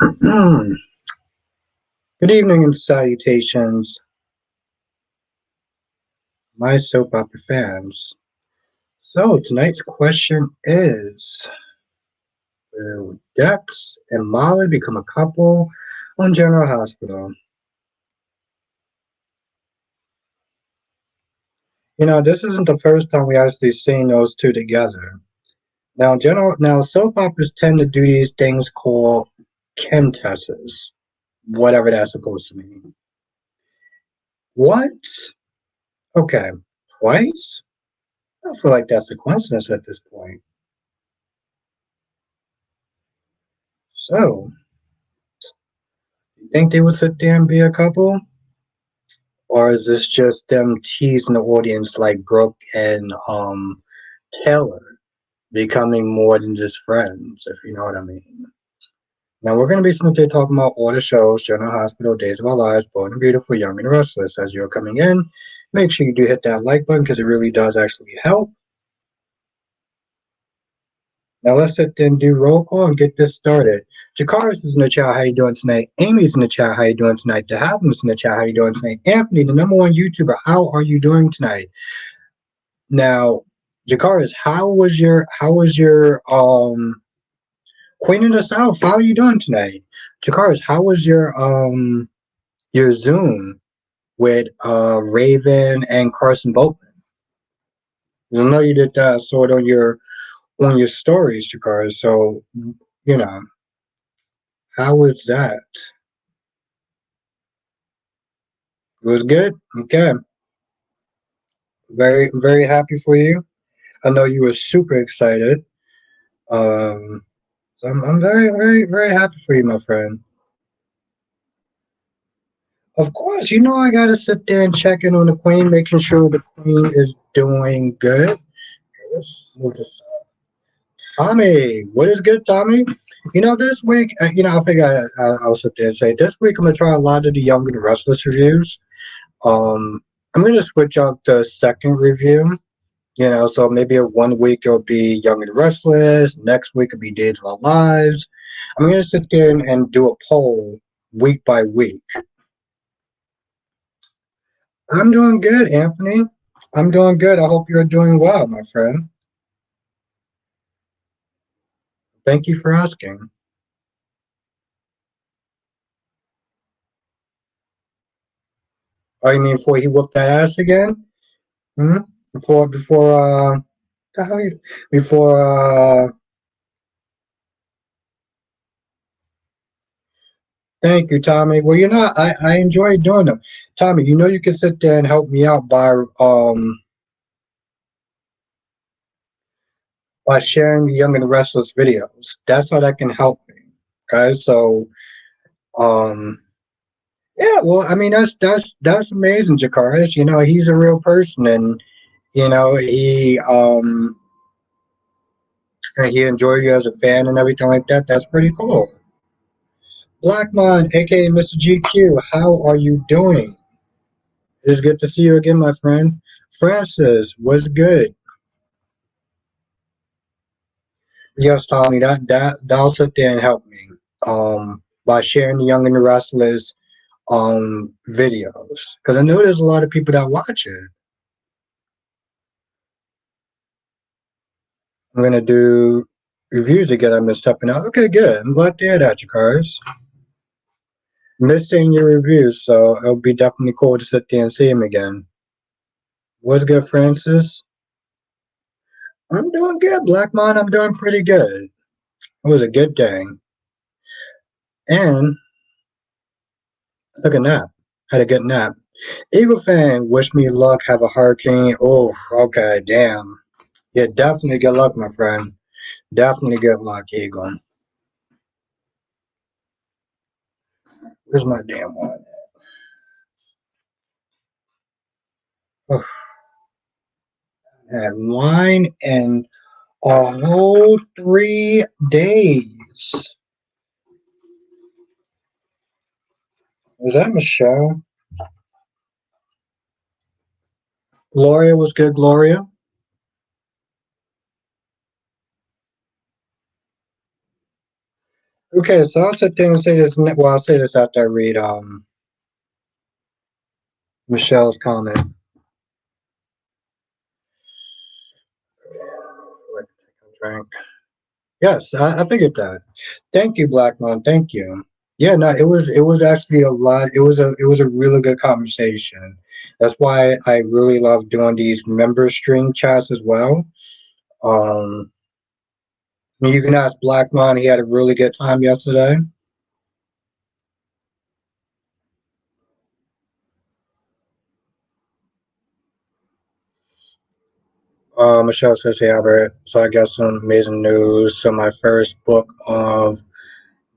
Good evening and salutations, my soap opera fans. So, tonight's question is: will Dex and Molly become a couple on General Hospital? This isn't the first time we actually seen those two together. Now soap operas tend to do these things called chemtesses, whatever that's supposed to mean. What? Okay, twice? I feel like that's a coincidence at this point. So, you think they would sit there and be a couple? Or is this just them teasing the audience like Brooke and Taylor becoming more than just friends, if you know what I mean? Now we're gonna be sitting here talking about all the shows, General Hospital, Days of Our Lives, Born and Beautiful, Young and Restless. As you're coming in, make sure you do hit that like button because it really does actually help. Now let's sit there and do roll call and get this started. Jakaris is in the chat. How you doing tonight? Amy's in the chat. How you doing tonight? DeHaven's in the chat. How you doing tonight? Anthony, the #1 YouTuber. How are you doing tonight? Now, Jakaris, how was your Queen of the South? How are you doing tonight? Jakaris, how was your Zoom with Raven and Carson Bolton? I know you did that sort of on your stories, Jakaris. So you know. How was that? It was good. Okay. Very, very happy for you. I know you were super excited. Um, so I'm very, very, very happy for you, my friend. Of course, I gotta sit there and check in on the queen, making sure the queen is doing good. Okay, let's move this up. Tommy, what is good, Tommy? This week, I think I'll sit there and say this week I'm gonna try a lot of the Young and Restless reviews. Um, I'm gonna switch up the second review. So maybe one week it'll be Young and Restless. Next week it'll be Days of Our Lives. I'm going to sit there and do a poll week by week. I'm doing good, Anthony. I'm doing good. I hope you're doing well, my friend. Thank you for asking. Oh, you mean before he whooped that ass again? Hmm? Before, the hell you, before, thank you, Tommy. Well, I enjoy doing them. Tommy, you can sit there and help me out by sharing the Young and Restless videos. That's how that can help me. Okay, so um, yeah, well, I mean that's amazing, Jakaris. He's a real person, and he enjoy you as a fan and everything like that. That's pretty cool. Blackmon, aka Mr. GQ, how are you doing? It's good to see you again, my friend. Francis, what's good? Yes, Tommy, that'll sit there and help me. By sharing the Young and the Restless videos, because I know there's a lot of people that watch it. I'm gonna do reviews again. I missed up and out. Okay, good. I'm glad to hear that, you cars. Missing your reviews, so it'll be definitely cool to sit there and see him again. What's good, Francis? I'm doing good, Blackmon. I'm doing pretty good. It was a good day, and I took a nap. Had a good nap. Eagle fan, wish me luck. Have a hurricane. Oh, okay, damn. Yeah, definitely good luck, my friend. Definitely good luck, Eagle. Where's my damn one? Oh, had wine in a whole 3 days. Is that Michelle? Gloria was good, Gloria. Okay, so I'll sit there and say this. Well, I'll say this after I read Michelle's comment. Drink. Yes, I figured that. Thank you, Black Man. Thank you. Yeah, no, it was actually a lot. It was a really good conversation. That's why I really love doing these member stream chats as well. Um, you can ask Black Man. He had a really good time yesterday. Michelle says, "Hey Albert, so I got some amazing news. So my first book of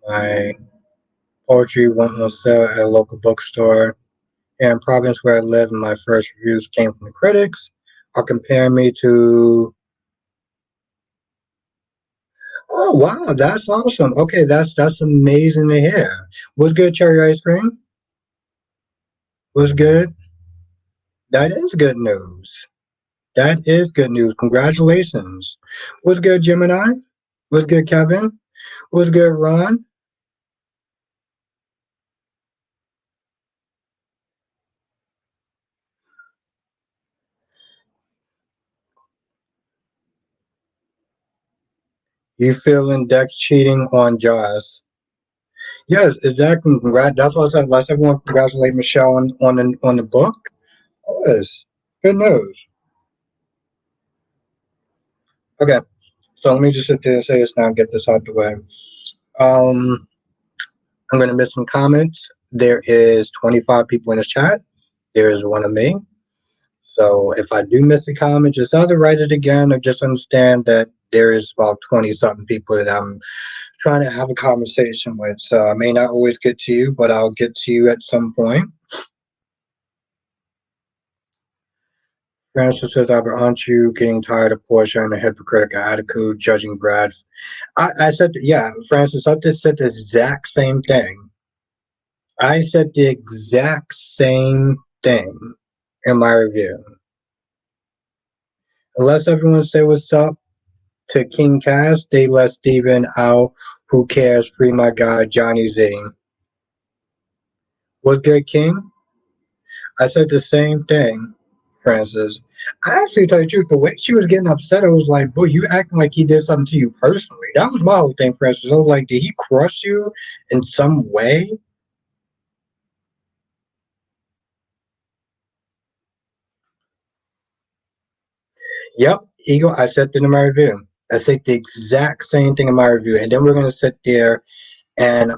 my poetry went on sale at a local bookstore in province where I live, and my first reviews came from the critics are comparing me to. Oh wow, that's awesome. Okay, that's amazing to hear. What's good, cherry ice cream? What's good? That is good news. That is good news. Congratulations. What's good, Gemini? What's good, Kevin? What's good, Ron? You feeling Dex cheating on Joss? Yes, exactly. That's what I said. Let's everyone congratulate Michelle on the book. Yes, good news. Okay, so let me just sit there and say this now and get this out the way. Um, I'm going to miss some comments. There is 25 people in this chat. There is one of me. So if I do miss a comment, just either write it again or just understand that there is about 20 something people that I'm trying to have a conversation with. So I may not always get to you, but I'll get to you at some point. Francis says, Albert, aren't you getting tired of Portia and the hypocritical attitude judging Brad? I said, yeah, Francis, I just said the exact same thing. I said the exact same thing in my review. Unless everyone say what's up to King Cass, they let Steven out. Who cares? Free my guy, Johnny Z. What's good, King? I said the same thing, Francis. I actually tell you the truth, the way she was getting upset, I was like, boy, you acting like he did something to you personally. That was my whole thing, Francis. I was like, did he crush you in some way? Yep, Eagle, I said that in my review. I said the exact same thing in my review. And then we're gonna sit there and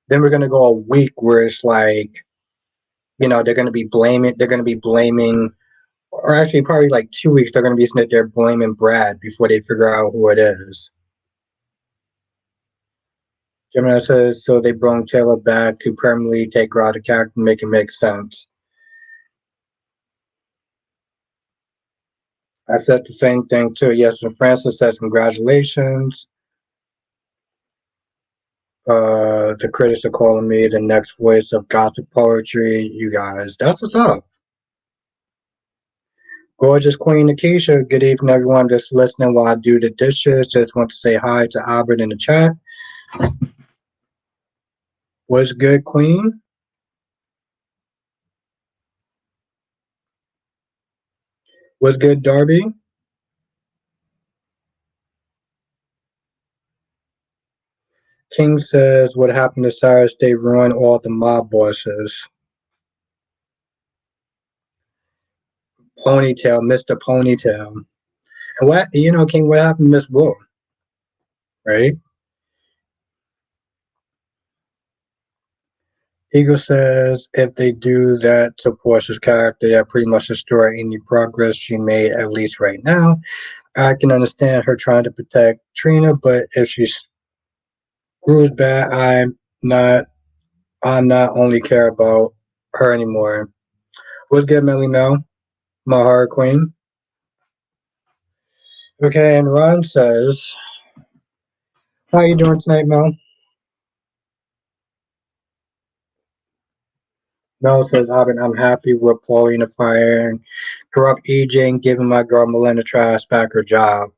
then we're gonna go a week where it's like, they're gonna be blaming or actually probably like 2 weeks, they're gonna be sitting there blaming Brad before they figure out who it is. Gemini says, so they brought Taylor back to permanently take her out of character and make it make sense. I said the same thing too. Yes, and Francis says, congratulations. The critics are calling me the next voice of gothic poetry. You guys, that's what's up. Gorgeous Queen Akeisha, good evening, everyone just listening while I do the dishes. Just want to say hi to Albert in the chat. What's good, Queen? What's good, Darby? King says, what happened to Cyrus? They ruined all the mob bosses. Ponytail, Mr. Ponytail. And King, what happened to Miss Wu, right? Eagle says, if they do that to Portia's character, that pretty much destroy any progress she made, at least right now. I can understand her trying to protect Trina, but if she screws bad, not, I'm not only care about her anymore. What's good, Melly Mel? My heart queen. Okay, and Ron says, how you doing tonight, Mel? Mel says, I'm happy with Paulina firing corrupt EJ and giving my girl Melinda Trash back her job.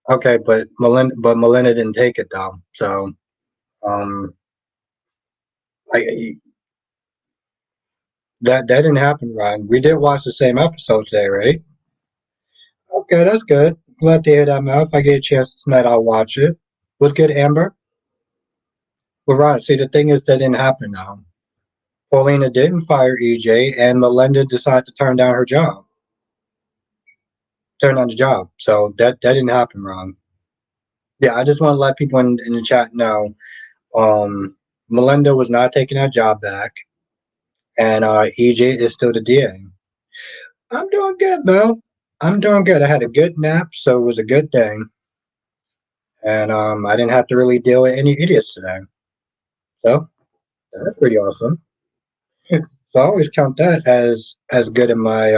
Okay, but Melinda didn't take it though. So um, I that didn't happen, Ryan. We did watch the same episode today, right? Okay, that's good. Glad to hear that, Mel. If I get a chance tonight, I'll watch it. What's good, Amber? Well, Ryan, see, the thing is that didn't happen now. Paulina didn't fire EJ, and Melinda decided to turn down the job. So that didn't happen, Ron. Yeah, I just want to let people in the chat know. Melinda was not taking that job back, and EJ is still the DA. I'm doing good, Mel. I'm doing good. I had a good nap, so it was a good thing, and I didn't have to really deal with any idiots today. So that's pretty awesome. So I always count that as good in my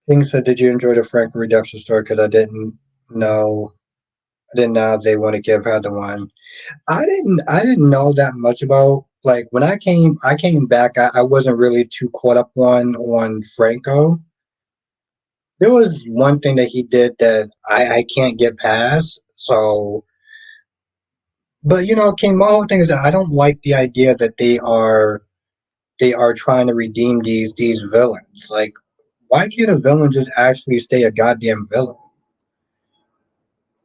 thing. Said, did you enjoy the Frank redemption story? Because know. I didn't know if they want to give her the one. I didn't know that much about like when I came back. I wasn't really too caught up on Franco. There was one thing that he did that I can't get past. So, but King, my whole thing is that I don't like the idea that they are trying to redeem these villains. Like, why can't a villain just actually stay a goddamn villain?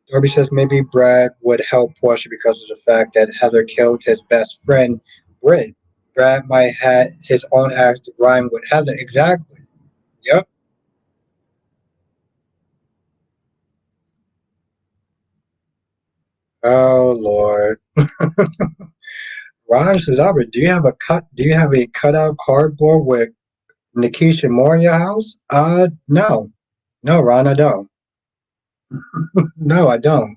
Darby says maybe Brad would help Portia because of the fact that Heather killed his best friend, Britt. Brad might have his own axe to grind with Heather. Exactly. Yep. Oh Lord. Ron says, Albert, do you have a cutout cardboard with Nikisha Moore in your house? No. No, Ron, I don't. No, I don't.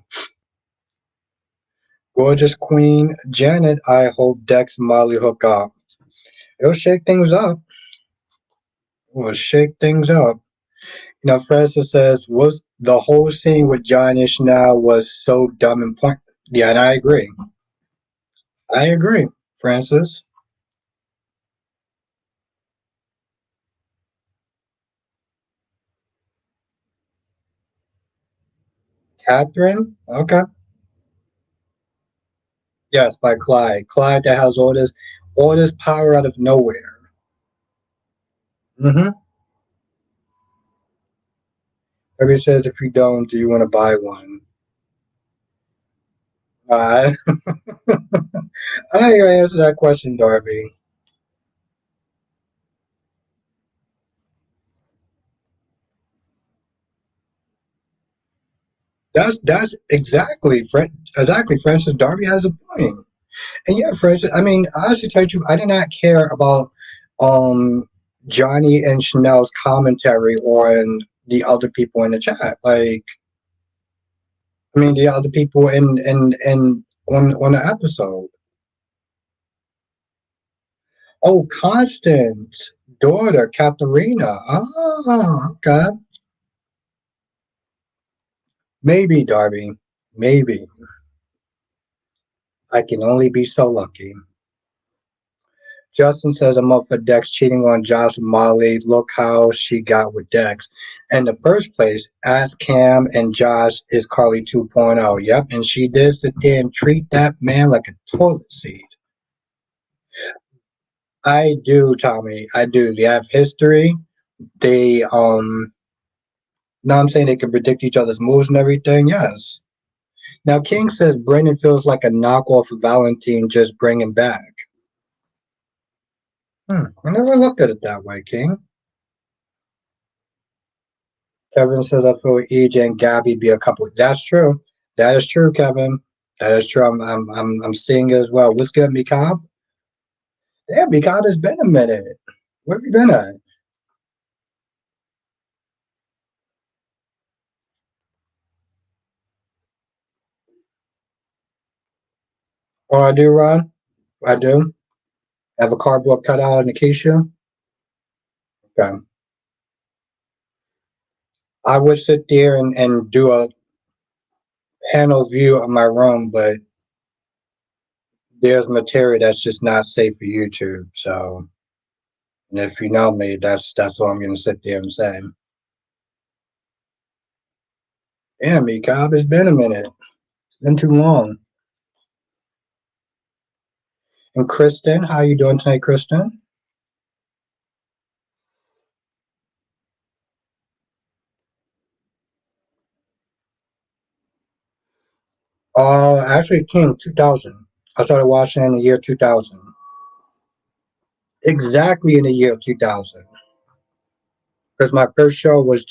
Gorgeous Queen Janet, I hope Dex and Molly hook up. It'll shake things up. We'll shake things up. Francis says, was the whole scene with John Ishmael was so dumb and point. Yeah, and I agree. I agree, Francis. Catherine? Okay. Yes, by Clyde. Clyde that has all this power out of nowhere. Mm-hmm. Maybe says, if you don't, do you want to buy one? Uh, I ain't gonna answer that question, Darby. That's exactly Francis Darby has a point. And yeah, Francis, I mean, honestly, tell you, I did not care about um Johnny and Chanel's commentary on the other people in the chat. Like, I mean, the other people in on the episode. Oh, Constance, daughter, Katharina. Oh, okay. Maybe, Darby. Maybe. I can only be so lucky. Justin says I'm up for Dex cheating on Josh and Molly. Look how she got with Dex. In the first place, ask Cam and Josh is Carly 2.0. Yep, and she did sit there and treat that man like a toilet seat. I do, Tommy. I do. They have history. They now I'm saying they can predict each other's moves and everything. Yes. Now King says Brendan feels like a knockoff of Valentine just bringing back. I never looked at it that way, King. Kevin says I feel EJ and Gabby be a couple. That's true. That is true, Kevin. That is true. I'm seeing it as well. What's good, Mikab? Damn, Mikab, it's been a minute. Where have you been at? Oh, I do, Ron. I do. I have a cardboard cutout of Nikisha. Okay. I would sit there and do a panel view of my room, but there's material that's just not safe for YouTube. So, And if you know me, that's what I'm gonna sit there and say. Yeah, me, Cobb, it's been a minute. It's been too long. And Kristen, how you doing tonight, Kristen? Actually, it came 2000. I started watching in the year 2000. Exactly in the year 2000. Because my first show was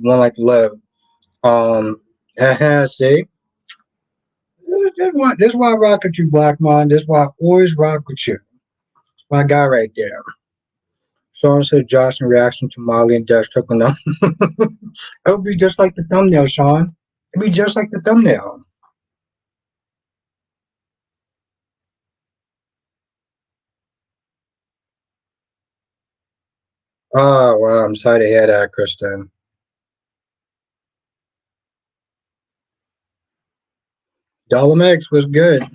One Like to Live. Um, see, this is why I rock with you, Black Man. This is why I always rock with you. My guy right there. Someone said Josh in reaction to Molly and Dex cooking them. It would be just like the thumbnail, Sean. It'd be just like the thumbnail. Oh, well, I'm sorry to hear that, Kristen. Dolomix was good.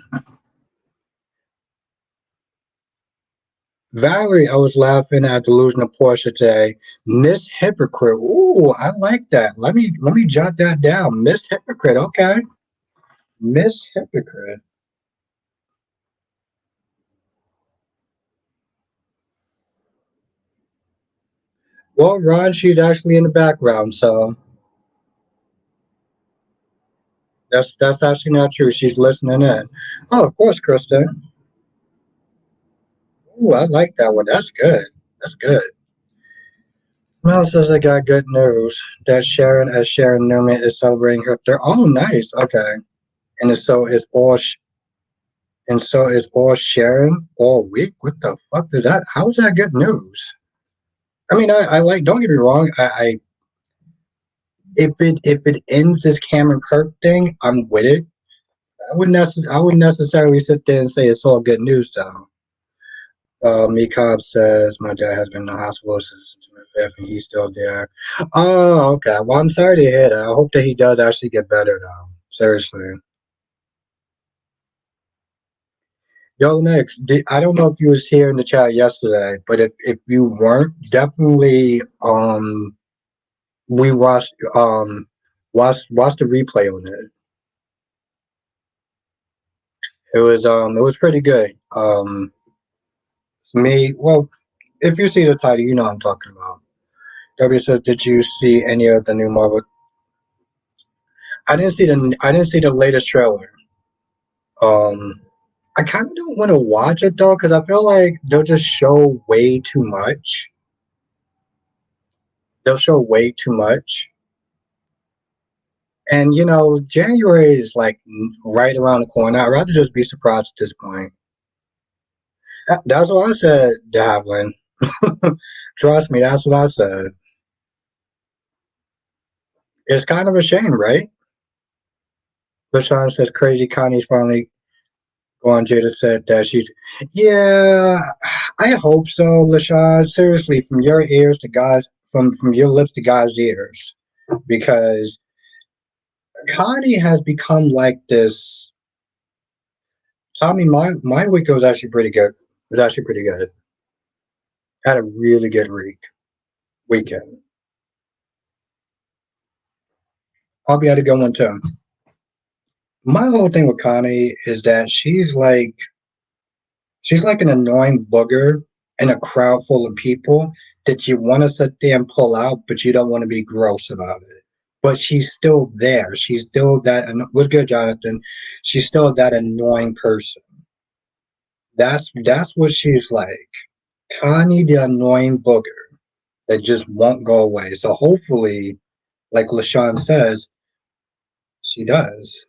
Valerie, I was laughing at Delusional Portia today. Miss Hypocrite. Ooh, I like that. Let me jot that down. Miss Hypocrite. Okay. Miss Hypocrite. Well, Ron, she's actually in the background, so that's actually not true. She's listening in. Oh, of course, Kristen. Ooh, I like that one. That's good. That's good. Mel says I got good news that Sharon, as Sharon Newman, is celebrating her third. Oh, nice. Okay, and so is all Sharon all week. What the fuck is that? How is that good news? I mean, I like. Don't get me wrong. I if it ends this Cameron Kirk thing, I'm with it. I wouldn't necessarily sit there and say it's all good news though. Me Cobb says my dad has been in the hospital since September 5th and he's still there. Oh, okay. Well, I'm sorry to hear that. I hope that he does actually get better though. Seriously. Yo, next. I don't know if you was here in the chat yesterday, but if you weren't, definitely we watched the replay on it. It was pretty good. Me well, if you see the title, you know what I'm talking about. W says, did you see any of the new Marvel? I didn't see the latest trailer. Um, I kind of don't want to watch it though because I feel like they'll just show way too much. They'll show way too much, and January is like right around the corner. I'd rather just be surprised at this point. That's what I said, Davlin. Trust me, that's what I said. It's kind of a shame, right? LaShawn says crazy Connie's finally gone. Jada said that she's. Yeah, I hope so, LaShawn. Seriously, from your ears to God's, from your lips to God's ears, because Connie has become like this. Tommy, my week was actually pretty good. It was actually pretty good. Had a really good weekend. I'll be at a good one too. My whole thing with Connie is that she's like an annoying booger in a crowd full of people that you want to sit there and pull out, but you don't want to be gross about it. But she's still there. She's still that. What's good, Jonathan? She's still that annoying person. That's what she's like. Connie, the annoying booger that just won't go away. So hopefully, like LaShawn says, she does.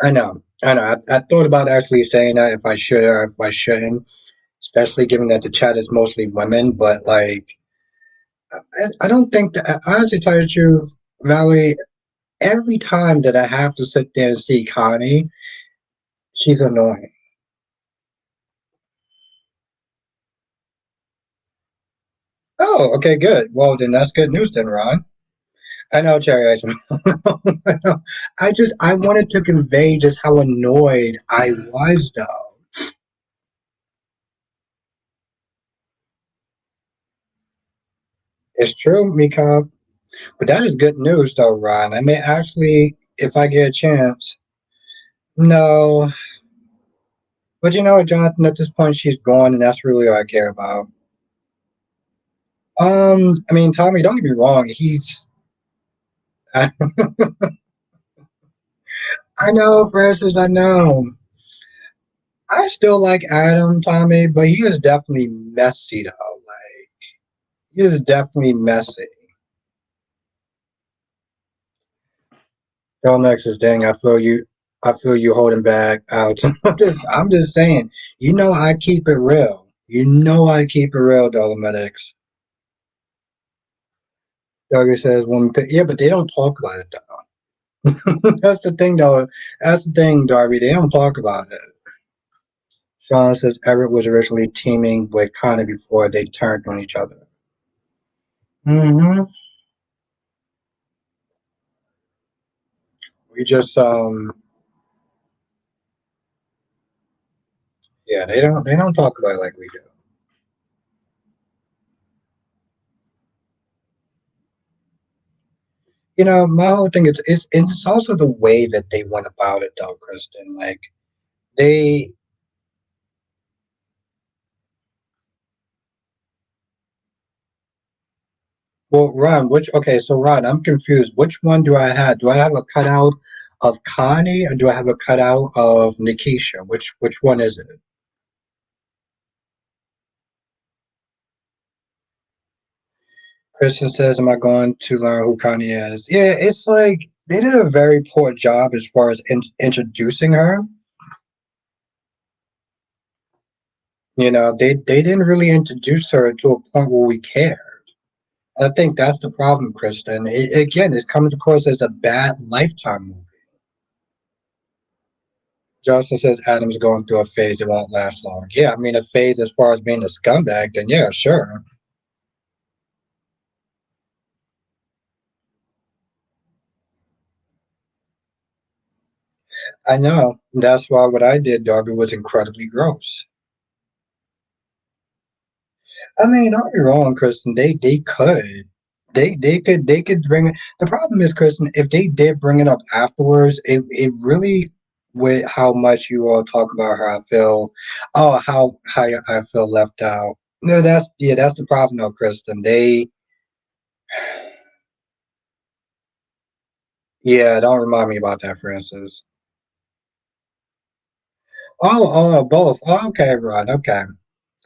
I know. I know. I thought about actually saying that if I should or if I shouldn't, especially given that the chat is mostly women. But like, I don't think that. Honestly, tell you the truth, Valerie. Every time that I have to sit there and see Connie, she's annoying. Oh, okay, good. Well, then that's good news, then, Ron. I know, Cherry Ice. I know. I wanted to convey just how annoyed I was, though. It's true, Mika. But that is good news, though, Ron. I mean, actually, if I get a chance, no. But you know what, Jonathan? At this point, she's gone, and that's really all I care about. I mean, Tommy, don't get me wrong. I, I know, Francis. I know. I still like Adam, Tommy, but he is definitely messy, though. Like, he is definitely messy. Max is dang. I feel you. I feel you holding back out. I'm just saying. You know, I keep it real. You know, I keep it real, Dolomedics. Doggy says, yeah, but they don't talk about it, though. That's the thing, though. That's the thing, Darby. They don't talk about it. Sean says Everett was originally teaming with Connor before they turned on each other. Hmm. We just, yeah, they don't talk about it like we do. You know, my whole thing is it's also the way that they went about it, though, Kristen. Like they, well, Ron, so Ron, I'm confused. Which one do I have? Do I have a cutout of Connie or do I have a cutout of Nikisha? Which one is it? Kristen says, "Am I going to learn who Connie is?" Yeah, it's like they did a very poor job as far as introducing her. You know, they didn't really introduce her to a point where we cared. I think that's the problem, Kristen. Again, it comes across as a bad Lifetime movie. Josslyn says Adam's going through a phase that won't last long. Yeah, I mean, a phase as far as being a scumbag, then yeah, sure. I know. That's why what I did, Darby, was incredibly gross. I mean, don't be wrong, Kristen. They could. They could bring it. The problem is, Kristen, if they did bring it up afterwards, it really with how much you all talk about how I feel, oh how I feel left out. No, that's the problem though, Kristen. They yeah, don't remind me about that, Francis. Both. Oh, okay, Rod. Okay.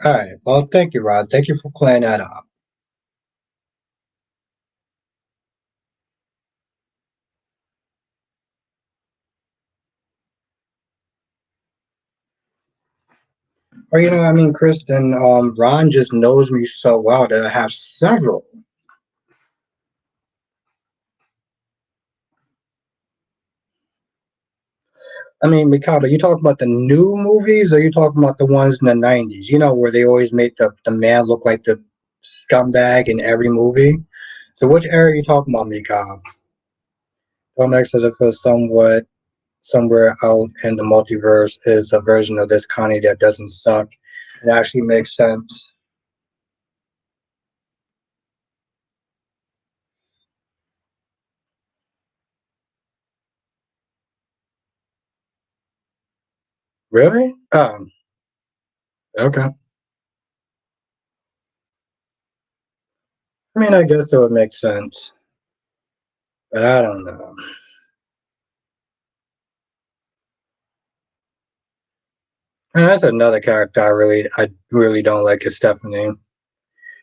All right. Well, thank you, Rod. Thank you for clearing that up. Or I mean, Kristen, Ron just knows me so well that I have several. I mean, Mikado, you talking about the new movies or you talking about the ones in the 90s? You know, where they always make the man look like the scumbag in every movie? So which era are you talking about, Mikado? Tomex says it feels somewhere out in the multiverse is a version of this Connie that doesn't suck. It actually makes sense. Really? Okay. I mean, I guess it would make sense, but I don't know. And that's another character I really don't like is Stephanie.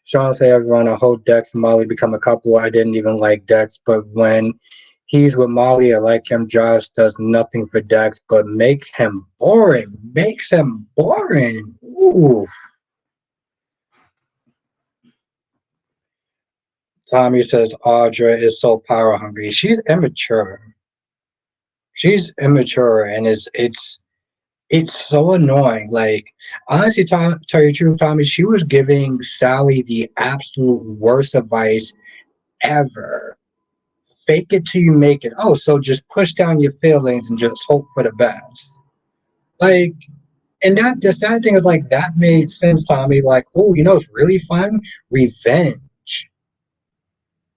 Sean say everyone, I hope Dex and Molly become a couple. I didn't even like Dex, but when he's with Molly, I like him. Josh does nothing for Dex, but makes him boring. Makes him boring. Ooh. Tommy says Audra is so power hungry. She's immature. She's immature, and it's so annoying. Like honestly, tell you the truth, Tommy, she was giving Sally the absolute worst advice ever. Fake it till you make it. Oh, so just push down your feelings and just hope for the best. Like, and that the sad thing is like that made sense, Tommy. Like, oh, it's really fun. Revenge.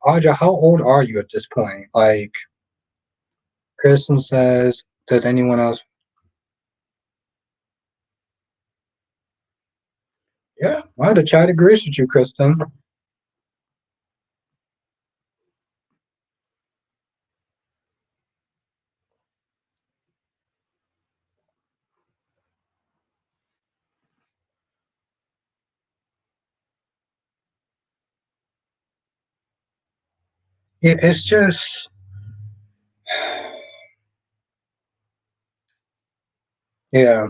Audra, how old are you at this point? Like, Kristen says, does anyone else? Yeah, well, the chat agrees with you, Kristen. Yeah, it's just, yeah,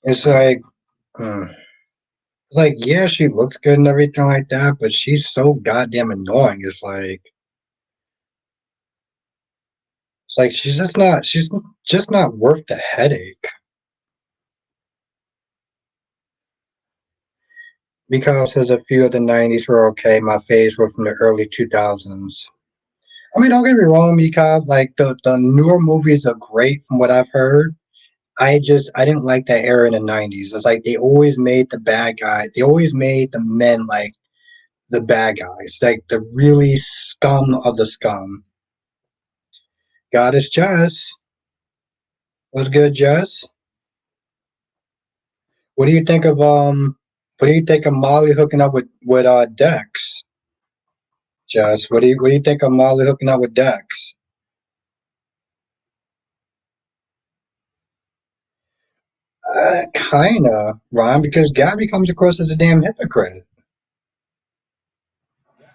it's mm, yeah, she looks good and everything like that, but she's so goddamn annoying. It's like she's just not worth the headache. Because says a few of the '90s were okay, my faves were from the early 2000s. I mean, don't get me wrong, Mika. Like the newer movies are great from what I've heard. I didn't like that era in the '90s. It's like they always made the bad guy. They always made the men like the bad guys, like the really scum of the scum. Goddess Jess, what's good, Jess? What do you think of What do you think of Molly hooking up with Dex? Jess, what do you think of Molly hooking up with Dex? Kinda, Ron, because Gabby comes across as a damn hypocrite.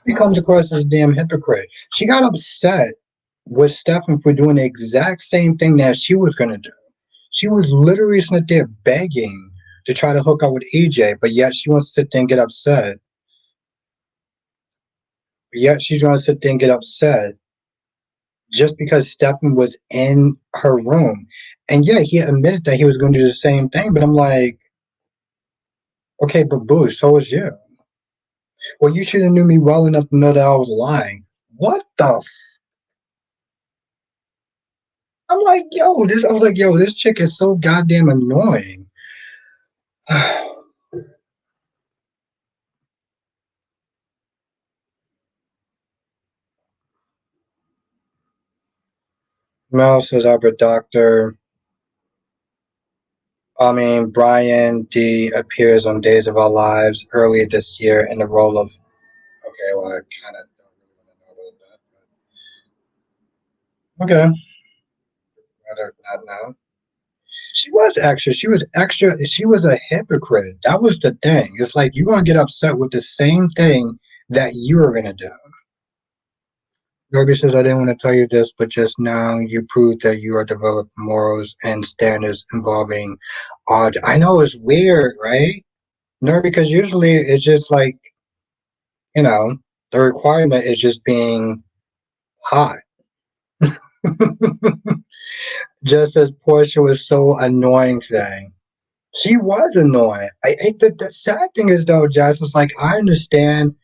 She comes across as a damn hypocrite. She got upset with Stefan for doing the exact same thing that she was gonna do. She was literally sitting there begging to try to hook up with EJ, but yet she wants to sit there and get upset. But yet she's gonna sit there and get upset just because Stefan was in her room. And yeah, he admitted that he was gonna do the same thing, but I'm like, okay, but boo, so was you. Well, you should have knew me well enough to know that I was lying. What the I was like, yo, this chick is so goddamn annoying. Mel says Albert Doctor. I mean, Brian D appears on Days of Our Lives earlier this year in the role of. Okay, well, I kind of don't really want to know about that. But okay, rather not now. She was extra. She was extra. She was a hypocrite. That was the thing. It's like you're gonna get upset with the same thing that you're gonna do. Yogi says, I didn't want to tell you this, but just now you proved that you are developed morals and standards involving art. I know it's weird, right? No, because usually it's just like, you know, the requirement is just being hot. Just as Portia was so annoying today. She was annoying. The sad thing is though, Jess, is like I understand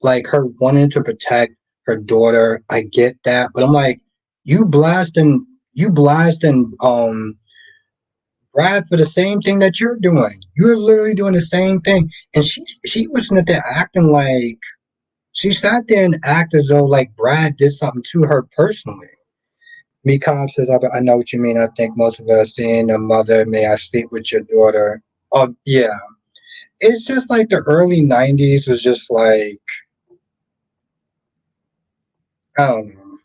like her wanting to protect her daughter. I get that, but I'm like, you blasting Brad for the same thing that you're doing. You're literally doing the same thing, and she was sitting there acting like she sat there and acted as though like Brad did something to her personally. Mikab says, I know what you mean. I think most of us seeing a mother, may I sleep with your daughter. Oh yeah, it's just like the early '90s was just like I don't know.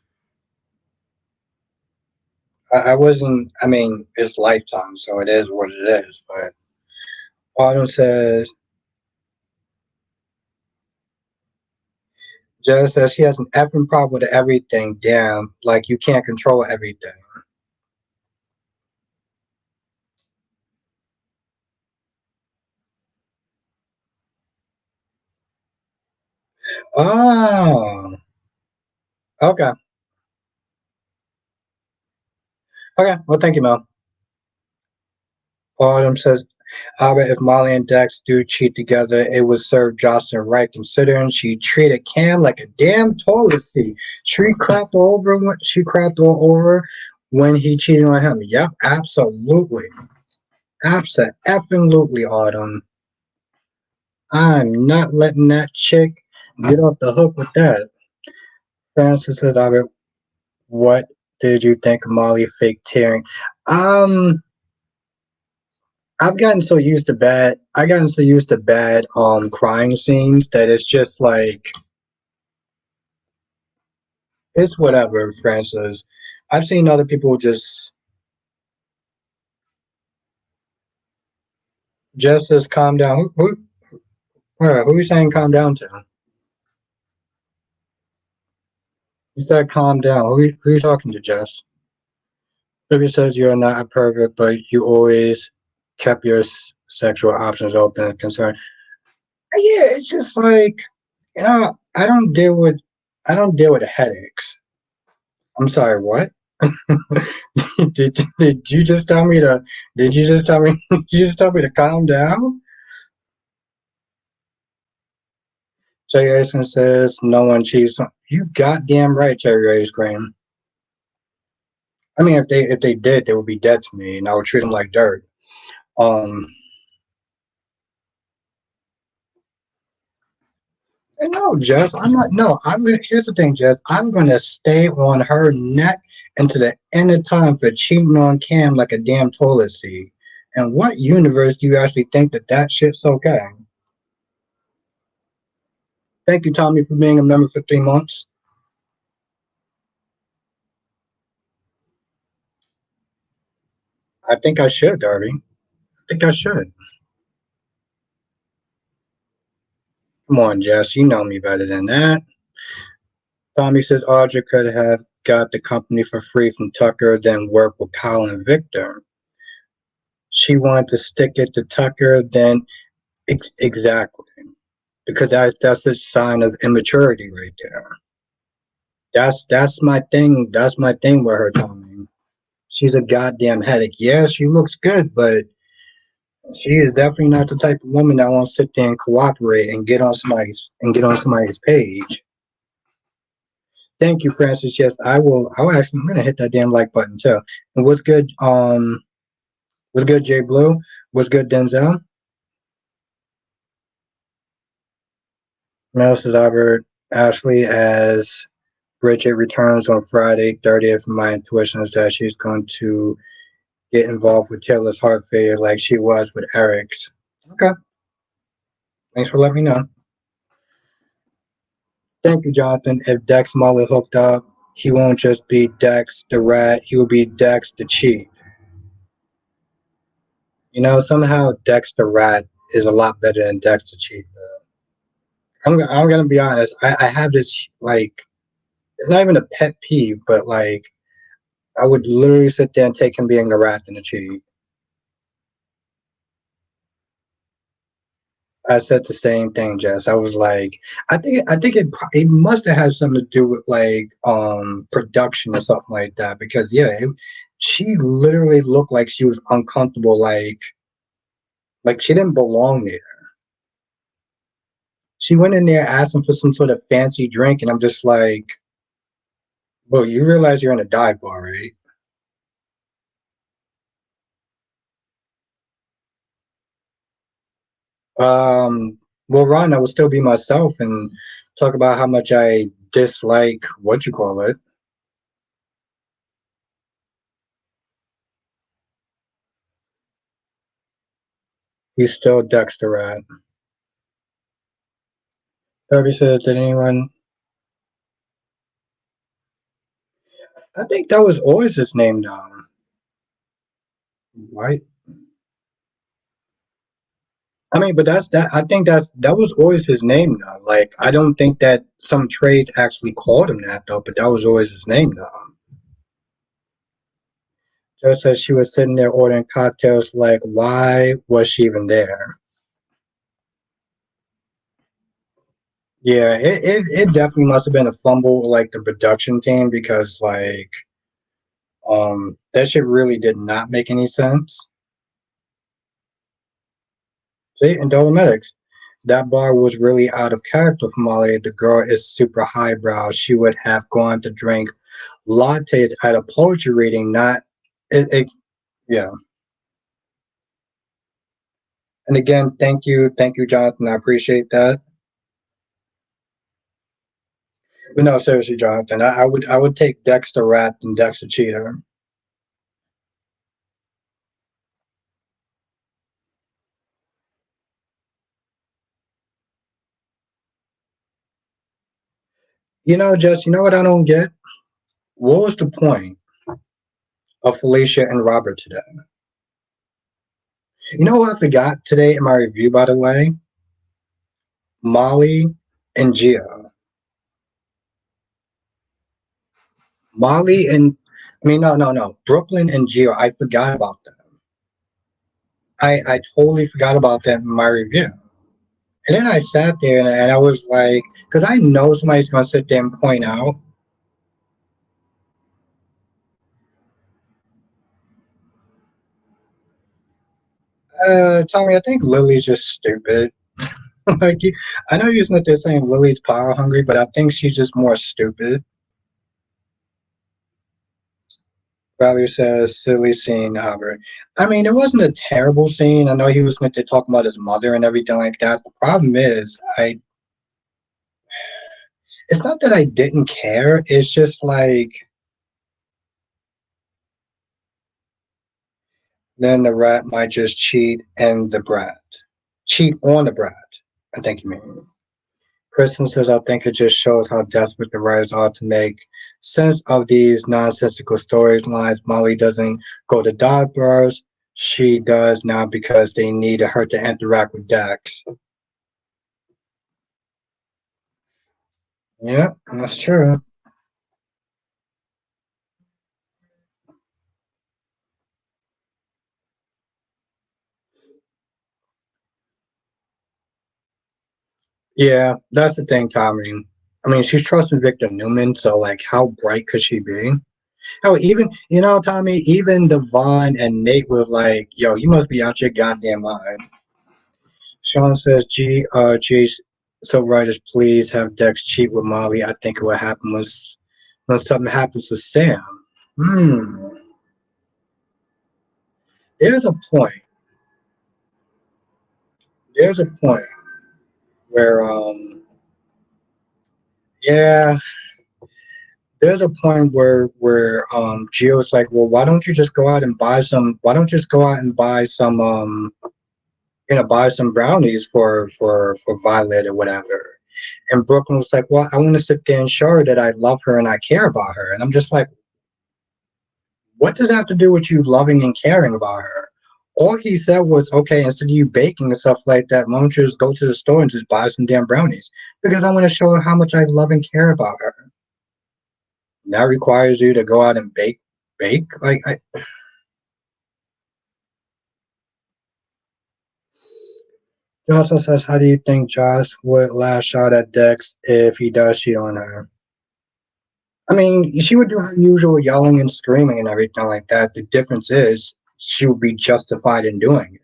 I wasn't. I mean, it's Lifetime, so it is what it is. But Autumn says, Jess says she has an effing problem with everything. Damn, like you can't control everything. Oh, okay, okay. Well, thank you, Mel. Autumn says, Albert, if Molly and Dex do cheat together, it would serve Josslyn right, considering she treated Cam like a damn toilet seat. She crapped all over when he cheated on him. Yep, absolutely. Absolutely, Autumn. I'm not letting that chick get off the hook with that. Francis says, Albert, what did you think of Molly fake tearing? Um, I've gotten so used to bad crying scenes that it's just like it's whatever, Francis. I've seen other people just as calm down. Who are you saying calm down to? You said calm down. Who are you talking to, Jess? Ruby says you're not a pervert, but you always kept your sexual options open and concerned. Yeah, it's just like I don't deal with headaches. I'm sorry, what? did you just tell me to did you just tell me did you just tell me to calm down? Cherry Ice Cream says no one cheats. You goddamn right, Cherry Ice Cream. I mean, if they did, they would be dead to me, and I would treat them like dirt. Um, and no, Jess, I'm not. No, I'm gonna. Here's the thing, Jess. I'm gonna stay on her neck until the end of time for cheating on Cam like a damn toilet seat. And what universe do you actually think that shit's okay? Thank you, Tommy, for being a member for 3 months. I think I should, Darby. I think I should. Come on, Jess. You know me better than that. Tommy says Audra could have got the company for free from Tucker, then work with Kyle and Victor. She wanted to stick it to Tucker, then exactly because that's a sign of immaturity right there. That's my thing. That's my thing with her, Tommy. She's a goddamn headache. Yeah, she looks good, but she is definitely not the type of woman that wants to sit there and cooperate and get on somebody's page. Thank you, Francis. Yes, I will. I'm gonna hit that damn like button too. And what's good? What's good, Jay Blue? What's good, Denzel? Mel says Albert Ashley as Bridget returns on Friday 30th. My intuition is that she's going to get involved with Taylor's heart failure like she was with Eric's. Okay, thanks for letting me know. Thank you, Jonathan. If Dex&Molly hooked up, he won't just be Dex the rat. He will be Dex the cheat. Somehow Dex the rat is a lot better than Dex the cheat. I'm gonna be honest. I have this like it's not even a pet peeve, but like I would literally sit there and take him being a rat than a cheat. I said the same thing, Jess. I was like, I think it must have had something to do with like production or something like that because she literally looked like she was uncomfortable, like she didn't belong there. She went in there asking for some sort of fancy drink, and I'm just like, well, you realize you're in a dive bar, right? Well, Ron, I would still be myself and talk about how much I dislike what you call it. He's still Dexter Rat. Kirby says, did anyone? I think that was always his name now. Right? I mean, but that's that. I think that was always his name now. Like, I don't think that some trades actually called him that though, but that was always his name now. Just as she was sitting there ordering cocktails, like, why was she even there? Yeah, it definitely must have been a fumble, like the production team, because like that shit really did not make any sense. See, in Dolomitics, that bar was really out of character for Molly. The girl is super highbrow. She would have gone to drink lattes at a poetry reading, not it, yeah. And again, thank you, Jonathan. I appreciate that. But no, seriously, Jonathan, I would take Dexter Rat and Dexter Cheater. Jess, you know what I don't get? What was the point of Felicia and Robert today? You know what I forgot today in my review, by the way? Molly and Gia. Molly and I mean, no. Brooklyn and Gio. I forgot about them. I totally forgot about them in my review. And then I sat there and I was like, because I know somebody's going to sit there and point out, Tommy, I think Lily's just stupid. like, I know you're not there saying Lily's power hungry, but I think she's just more stupid. Valerie says, silly scene, Albert. I mean, it wasn't a terrible scene. I know he was going to talk about his mother and everything like that. The problem is, it's not that I didn't care. It's just like, then the rat might just cheat and the brat. Cheat on the brat, I think you mean. Kristen says, I think it just shows how desperate the writers are to make sense of these nonsensical storylines. Molly doesn't go to Dodgeburs. She does now because they needed her to interact with Dex. Yeah, that's true. Yeah, that's the thing, Tommy. I mean, she's trusting Victor Newman, so like, how bright could she be? Oh, even Tommy, even Devon and Nate was like, "Yo, you must be out your goddamn mind." Sean says, geez, so writers, please have Dex cheat with Molly. I think it would happen when something happens to Sam. Hmm. There's a point. There's a point where, yeah, there's a point where Gio's like, well, why don't you just go out and buy some? Why don't you just go out and buy some buy some brownies for Violet or whatever. And Brooklyn was like, well, I want to sit there and show her that I love her and I care about her. And I'm just like, what does that have to do with you loving and caring about her? All he said was, okay, instead of you baking and stuff like that, why don't you just go to the store and just buy some damn brownies? Because I want to show her how much I love and care about her. That requires you to go out and bake. Jocelyn says, how do you think Josh would lash out at Dex if he does cheat on her? I mean, she would do her usual yelling and screaming and everything like that. The difference is she would be justified in doing it.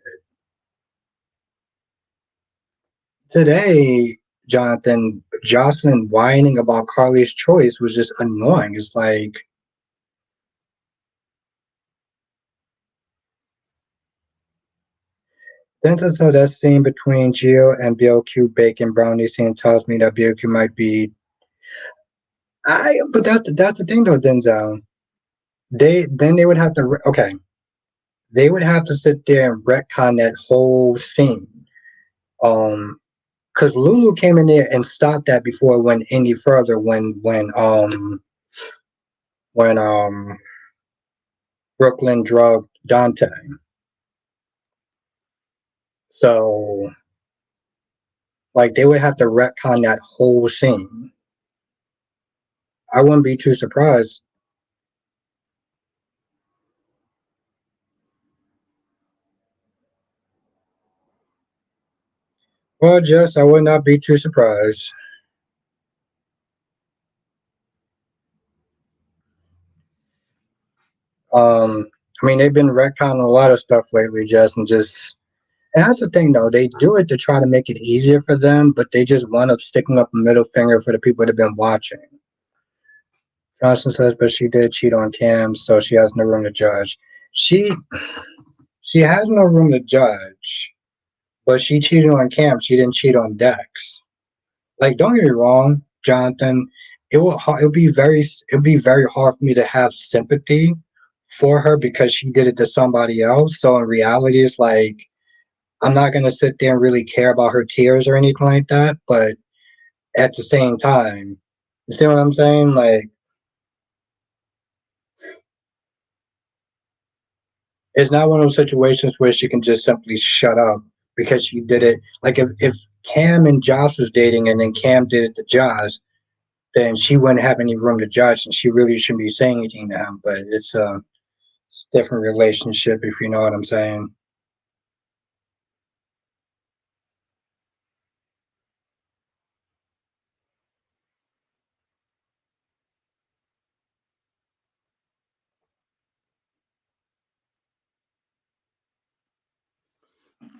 Today, Jonathan, Josslyn whining about Carly's choice was just annoying. It's like, so that scene between Gio and BLQ baking brownie scene tells me that BLQ might be. But that's the thing though, Denzel. They would have to they would have to sit there and retcon that whole scene. Um, because Lulu came in there and stopped that before it went any further when Brooklyn drugged Dante. So like they would have to retcon that whole scene. I wouldn't be too surprised. Well, Jess, I would not be too surprised. Um, I mean they've been retconning a lot of stuff lately, Jess, and that's the thing though, they do it to try to make it easier for them, but they just wind up sticking up a middle finger for the people that have been watching. Johnson says, but she did cheat on Cam, so she has no room to judge. She she has no room to judge. but she cheated on Cam. She didn't cheat on Dex. Like, don't get me wrong, Jonathan. It would be very hard for me to have sympathy for her because she did it to somebody else. So in reality, it's like I'm not gonna sit there and really care about her tears or anything like that. But at the same time, you see what I'm saying? Like, it's not one of those situations where she can just simply shut up because she did it. Like if Cam and Josh was dating and then Cam did it to Josh, then she wouldn't have any room to judge and she really shouldn't be saying anything to him. But it's a different relationship, if you know what I'm saying.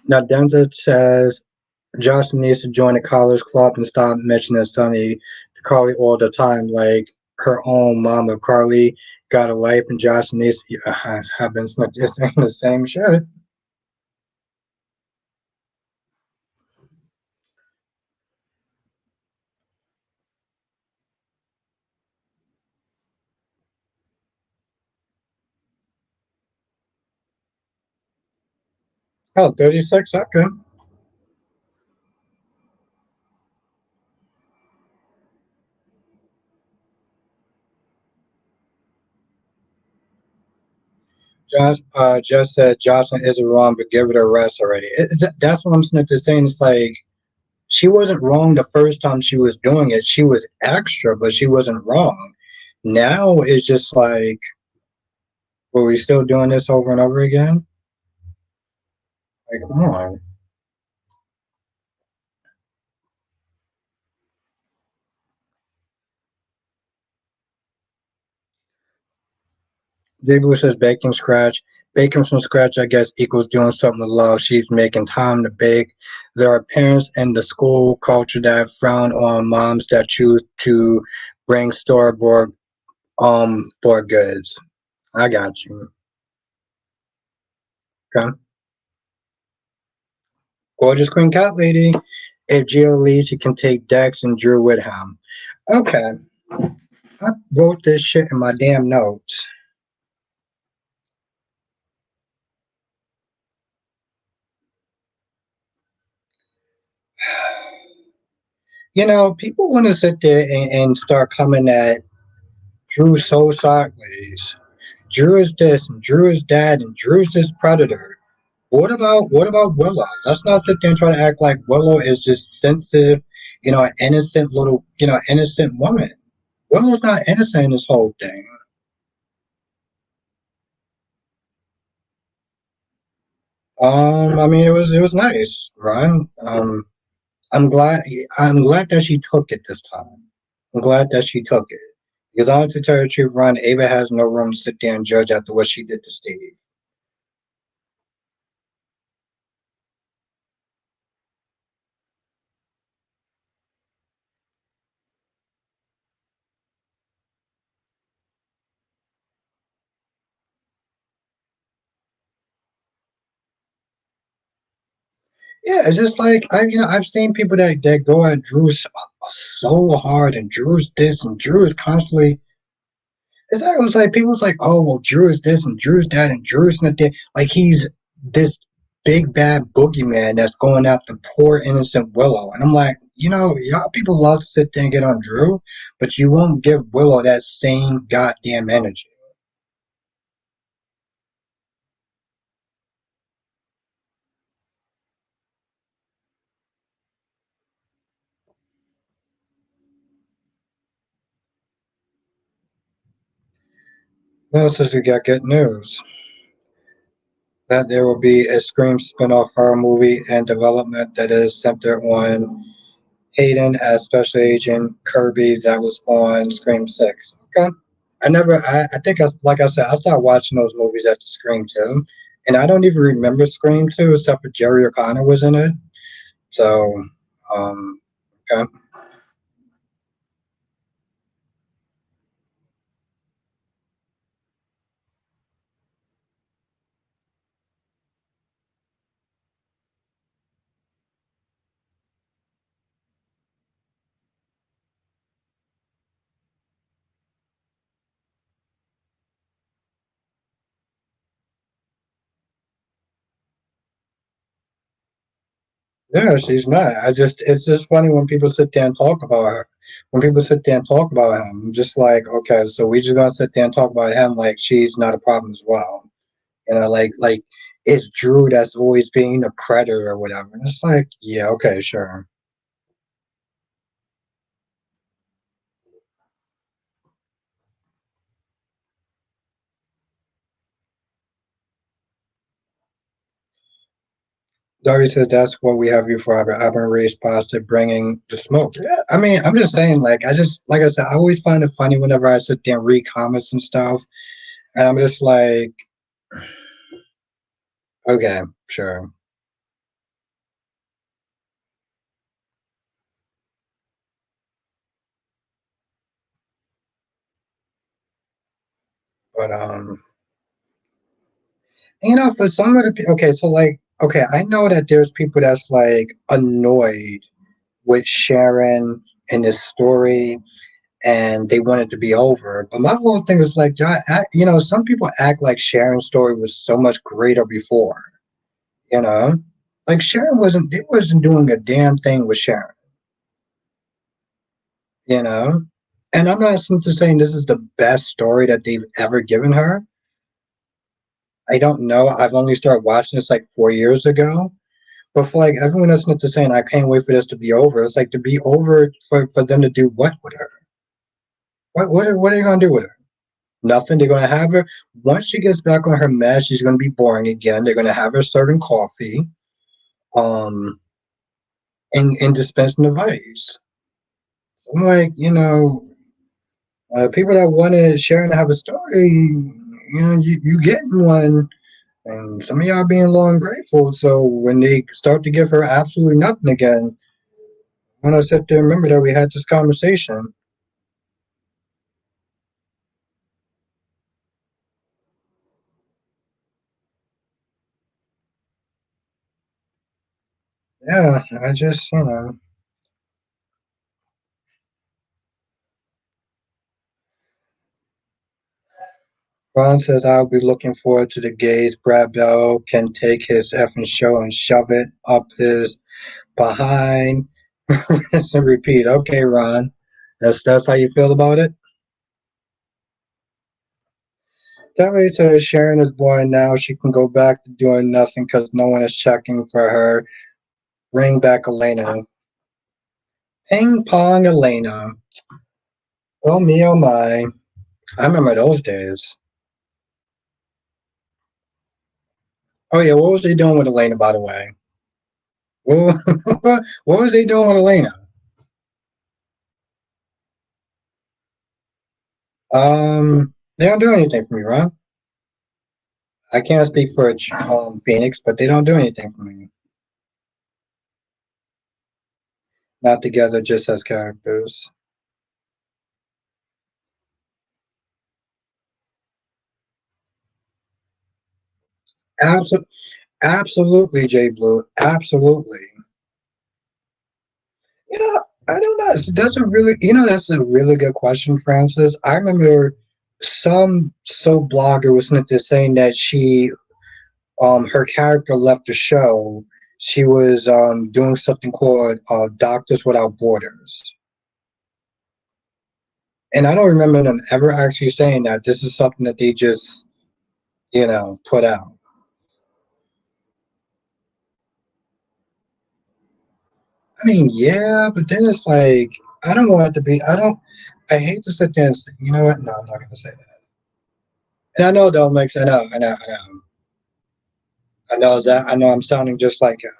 Now Denzel says Josh needs to join the college club and stop mentioning Sonny to Carly all the time, like her own mama. Carly got a life, and Josh needs to have been just saying the same shit. Oh, 36. Okay. Josh just said Jocelyn isn't wrong, but give it a rest already. That's what I'm saying. It's like she wasn't wrong the first time she was doing it. She was extra, but she wasn't wrong. Now it's just like, were we still doing this over and over again? Like, come on. Jay Blue says baking scratch. Baking from scratch, I guess, equals doing something with love. She's making time to bake. There are parents in the school culture that frown on moms that choose to bring store bought for goods. I got you. Okay. Gorgeous Queen Cat Lady. If Gio leaves, he can take Dex and Drew with him. Okay. I wrote this shit in my damn notes. You know, people want to sit there and start coming at Drew so sideways. Drew is this and Drew is that and Drew's this predator. What about Willow? Let's not sit there and try to act like Willow is this sensitive, an innocent little, innocent woman. Willow's not innocent in this whole thing. I mean, it was nice, Ryan. I'm glad that she took it this time. I'm glad that she took it because honestly, to tell you the truth, Ryan, Ava has no room to sit there and judge after what she did to Steve. Yeah, it's just like I've seen people that go at Drew so hard, and Drew's this, and Drew is constantly. It was like people was like, oh well, Drew is this, and Drew's that, and Drew's not that. Like he's this big bad boogeyman that's going after poor innocent Willow, and I'm like, y'all people love to sit there and get on Drew, but you won't give Willow that same goddamn energy. Well, says we got good news that there will be a Scream spin-off horror movie and development that is centered on Hayden as Special Agent Kirby that was on Scream 6. Okay. I think, like I said, I started watching those movies after Scream 2. And I don't even remember Scream 2 except for Jerry O'Connor was in it. So, um, okay. Yeah, she's not. It's just funny when people sit there and talk about her. When people sit there and talk about him, I'm just like, okay, so we just gonna sit there and talk about him like she's not a problem as well. Like it's Drew that's always being the predator or whatever. And it's like, yeah, okay, sure. Dari says that's what we have you for. I've been raised positive, bringing the smoke. Yeah, I mean, I'm just saying, like, I just like I said, I always find it funny whenever I sit there and read comments and stuff, and I'm just like, okay, sure, but for some of the okay, so like, okay, I know that there's people that's like annoyed with Sharon in this story and they want it to be over. But my whole thing is like, some people act like Sharon's story was so much greater before. You know, like Sharon wasn't, they wasn't doing a damn thing with Sharon. You know, and I'm not simply saying this is the best story that they've ever given her. I don't know. I've only started watching this like 4 years ago. But for like everyone that's not saying, I can't wait for this to be over. It's like to be over for them to do what with her? What are you gonna do with her? Nothing. They're gonna have her once she gets back on her meds. She's gonna be boring again. They're gonna have her serving coffee, um, and dispensing advice. I'm like, people that wanted Sharon to have a story, you getting one, and some of y'all being low and grateful. So when they start to give her absolutely nothing again, when I sit there, remember that we had this conversation. Yeah, I just, Ron says I'll be looking forward to the gays. Brad Bell can take his effing show and shove it up his behind. Rinse and repeat. Okay, Ron. That's how you feel about it? That way says Sharon is born now. She can go back to doing nothing because no one is checking for her. Bring back Elena. Ping pong Elena. Oh me oh my. I remember those days. Oh yeah, what was they doing with Elena, by the way? What, what was they doing with Elena? They don't do anything for me, Ron. I can't speak for Phoenix, but they don't do anything for me. Not together, just as characters. Absolutely, absolutely, Jay Blue. Absolutely. Yeah, I don't know. That's a really, that's a really good question, Francis. I remember some blogger was saying that her character left the show. She was doing something called Doctors Without Borders, and I don't remember them ever actually saying that this is something that they just put out. I mean, yeah, but then it's like I don't want it to be. I don't. I hate to sit there and say, you know what? No, I'm not going to say that. And I know that makes. I know that. I know I'm sounding just like him.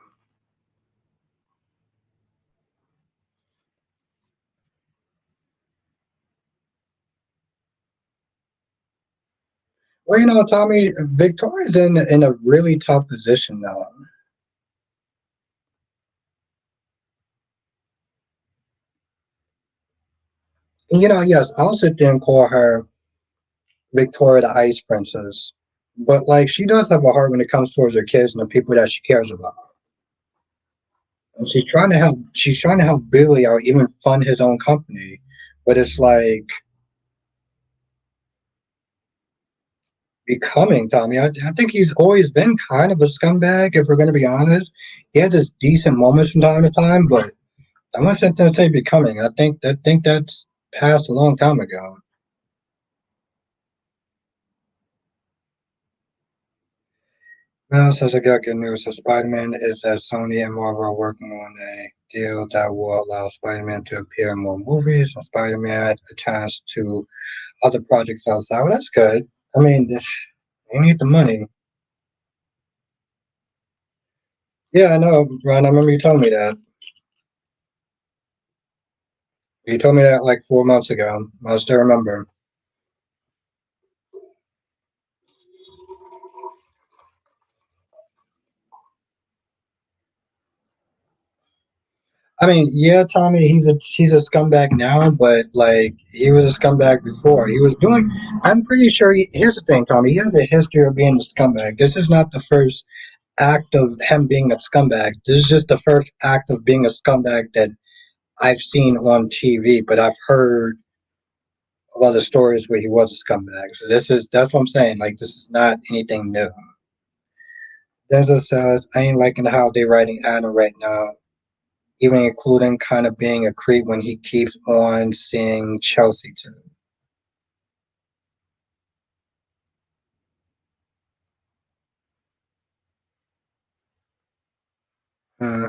Well, Tommy, Victoria's in a really tough position now. And, yes, I'll sit there and call her Victoria the Ice Princess, but like she does have a heart when it comes towards her kids and the people that she cares about. And she's trying to help. She's trying to help Billy out, even fund his own company. But it's like Becoming Tommy. I think he's always been kind of a scumbag, if we're going to be honest. He has his decent moments from time to time, but I'm not going to say becoming. I think that's passed a long time ago. Well, says I got good news. So Spider-Man is at Sony and Marvel are working on a deal that will allow Spider-Man to appear in more movies and Spider-Man a chance to other projects outside. Well, that's good. I mean, they need the money. Yeah, I know, Ron. I remember you telling me that. You told me that like 4 months ago. I still remember. I mean, yeah, Tommy, he's a scumbag now, but like he was a scumbag before. He was doing. I'm pretty sure. Here's the thing, Tommy. He has a history of being a scumbag. This is not the first act of him being a scumbag. This is just the first act of being a scumbag that I've seen on TV. But I've heard of other stories where he was a scumbag. So that's what I'm saying. Like this is not anything new. Denzel says, I ain't liking how they writing Adam right now, even including kind of being a creep when he keeps on seeing Chelsea too. Uh,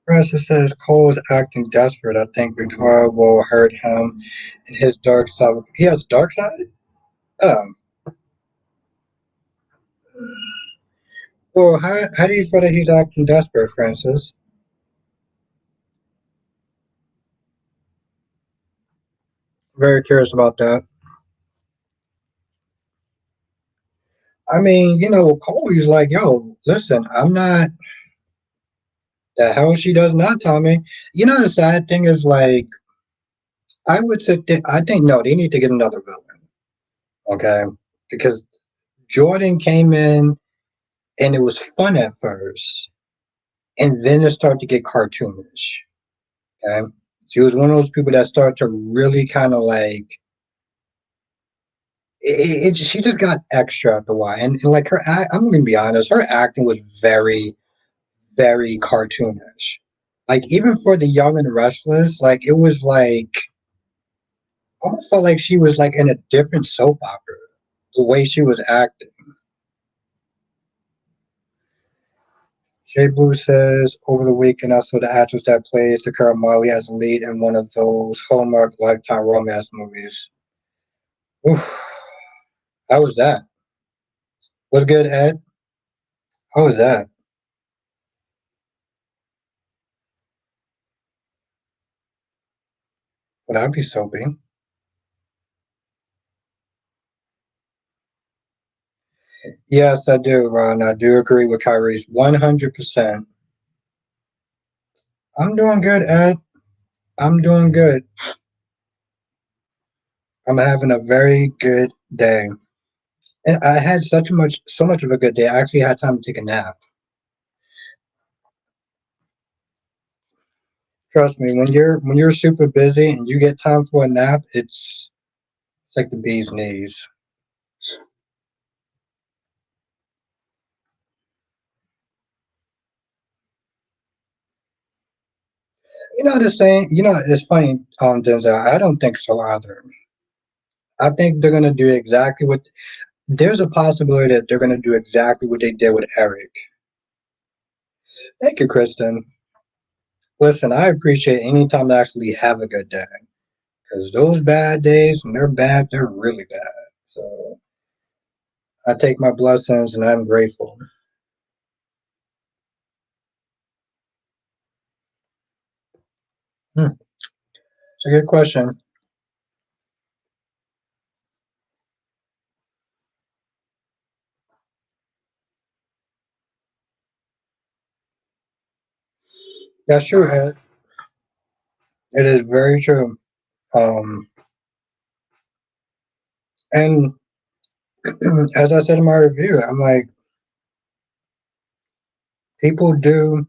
Francis says Cole is acting desperate. I think Victoria will hurt him in his dark side. He has dark side? Um, well, how do you feel that he's acting desperate, Francis? Very curious about that. I mean, Cole, he's like, yo, listen, I'm not. The hell she does not, Tommy. The sad thing is, like, I would sit there, I think, no, they need to get another villain, okay? Because Jordan came in and it was fun at first, and then it started to get cartoonish, okay? She was one of those people that started to really kind of like, she just got extra at the Y. And like I'm going to be honest, her acting was very, very cartoonish. Like, even for the Young and Restless, like, it was like, almost felt like she was like in a different soap opera. The way she was acting. Jay Blue says over the weekend I saw the actress that plays the current Molly as a lead in one of those Hallmark Lifetime romance movies. Oof, how was that? Was good, Ed? How was that? Would I be soapy? Yes, I do, Ron. I do agree with Kyrie's 100%. I'm doing good, Ed. I'm doing good. I'm having a very good day. And I had so much of a good day. I actually had time to take a nap. Trust me, when you're super busy and you get time for a nap, it's like the bee's knees. The saying. It's funny, Denzel. I don't think so either. I think they're gonna do exactly what. There's a possibility that they're gonna do exactly what they did with Eric. Thank you, Kristen. Listen, I appreciate any time to actually have a good day because those bad days, when they're bad, they're really bad. So I take my blessings and I'm grateful. Hmm. It's a good question. That's true, Ed. It is very true. Um, and As I said in my review, I'm like, people do.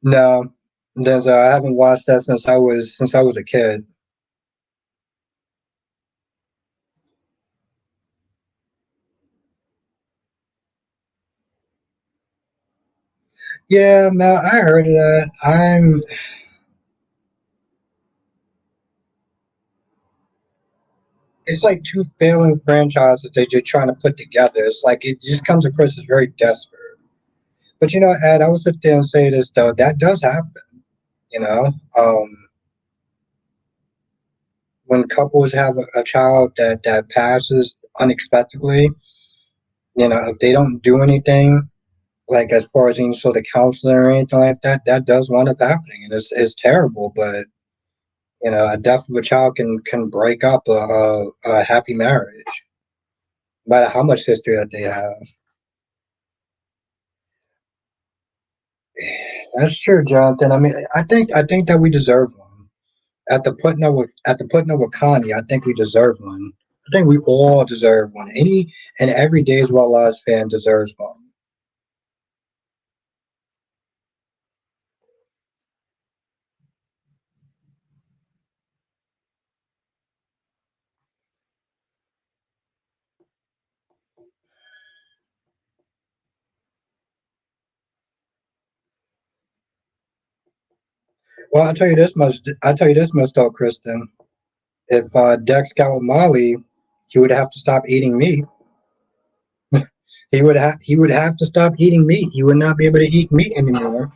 No, I haven't watched that since I was a kid. Yeah, no, I heard of that. It's like two failing franchises they're just trying to put together. It's like it just comes across as very desperate. But Ed, I would sit there and say this though, that does happen. You know, when couples have a child that passes unexpectedly, if they don't do anything, like as far as any sort of counseling or anything like that, that does wind up happening, and it's terrible. But a death of a child can break up a happy marriage, no matter how much history that they have. That's true, Jonathan. I mean, I think that we deserve one. At the putting of Connie, I think we deserve one. I think we all deserve one. Any and every Days of Our Lives fan deserves one. Well, I'll tell you this much though, Kristen. If Dex got with Molly, he would have to stop eating meat. He would have to stop eating meat. He would not be able to eat meat anymore.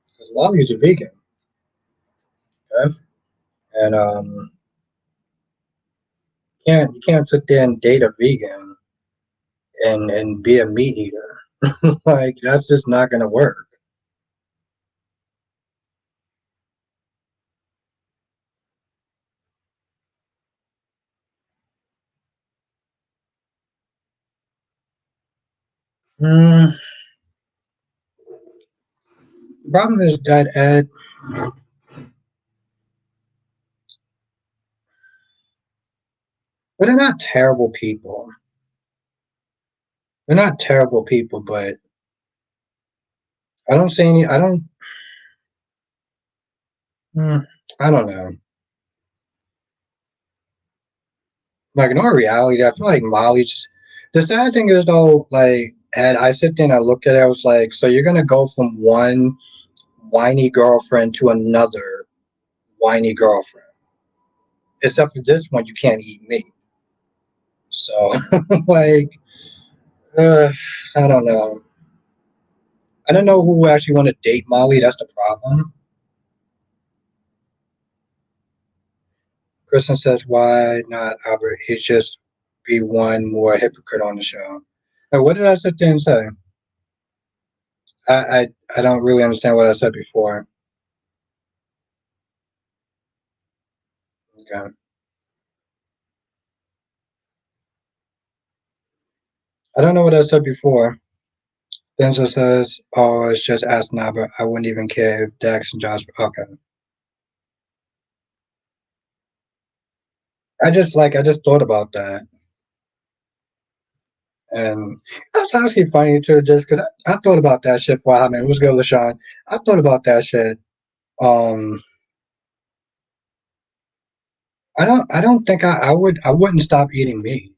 Because Molly's a vegan, okay? And you can't sit there and date a vegan and be a meat eater. Like that's just not gonna work. Mm, the problem is that Ed, but they're not terrible people. They're not terrible people, but I don't see any. I don't. Mm, I don't know. Like in all reality, I feel like Molly just. The sad thing is though, like, and I sit there and I look at it, I was like, so you're gonna go from one whiny girlfriend to another whiny girlfriend. Except for this one, you can't eat meat. So, like, uh, I don't know. I don't know who actually want to date Molly. That's the problem. Kristen says, why not Albert? He's just be one more hypocrite on the show. What did I sit there and say? I, I, I don't really understand what I said before. Okay. I don't know what I said before. Denzel says, oh, it's just ask now, but I wouldn't even care if Dax and Josh. Okay. I just thought about that. And that's actually funny too, just because I thought about that shit for a while, man. What's good, LaShawn? I thought about that shit. Um, I don't think I wouldn't stop eating meat.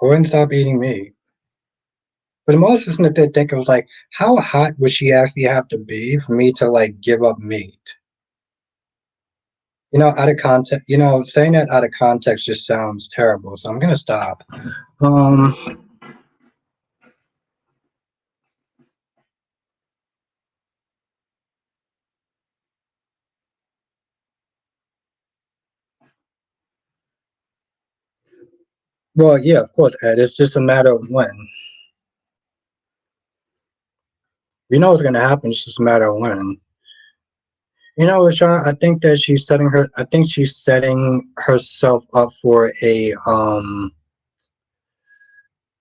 I wouldn't stop eating meat. But the most thing that they think was like, how hot would she actually have to be for me to like give up meat? Out of context, saying that out of context just sounds terrible. So I'm gonna stop. Um, well, yeah, of course, Ed. It's just a matter of when. You know what's gonna happen. It's just a matter of when. LaShawn, I think she's setting herself up for a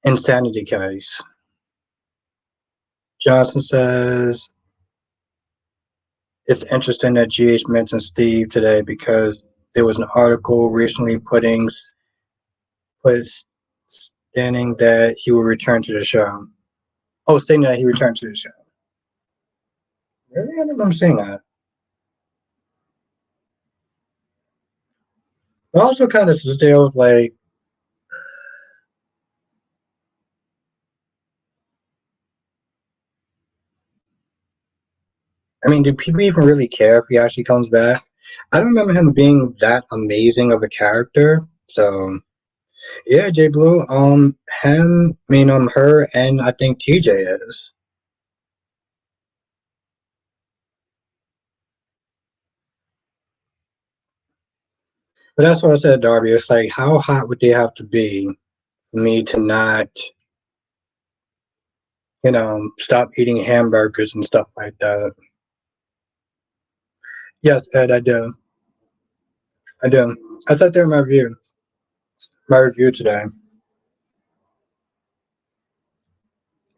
insanity case. Johnson says It's interesting that GH mentioned Steve today because there was an article recently put stating that he will return to the show. Oh, stating that he returned to the show. Really? I don't remember seeing that. But also kind of still like, I mean, do people even really care if he actually comes back? I don't remember him being that amazing of a character. So yeah, J Blue, her, and I think TJ is. But that's what I said, Darby. It's like, how hot would they have to be for me to not, stop eating hamburgers and stuff like that? Yes, Ed, I do. I do. I said there in my review today,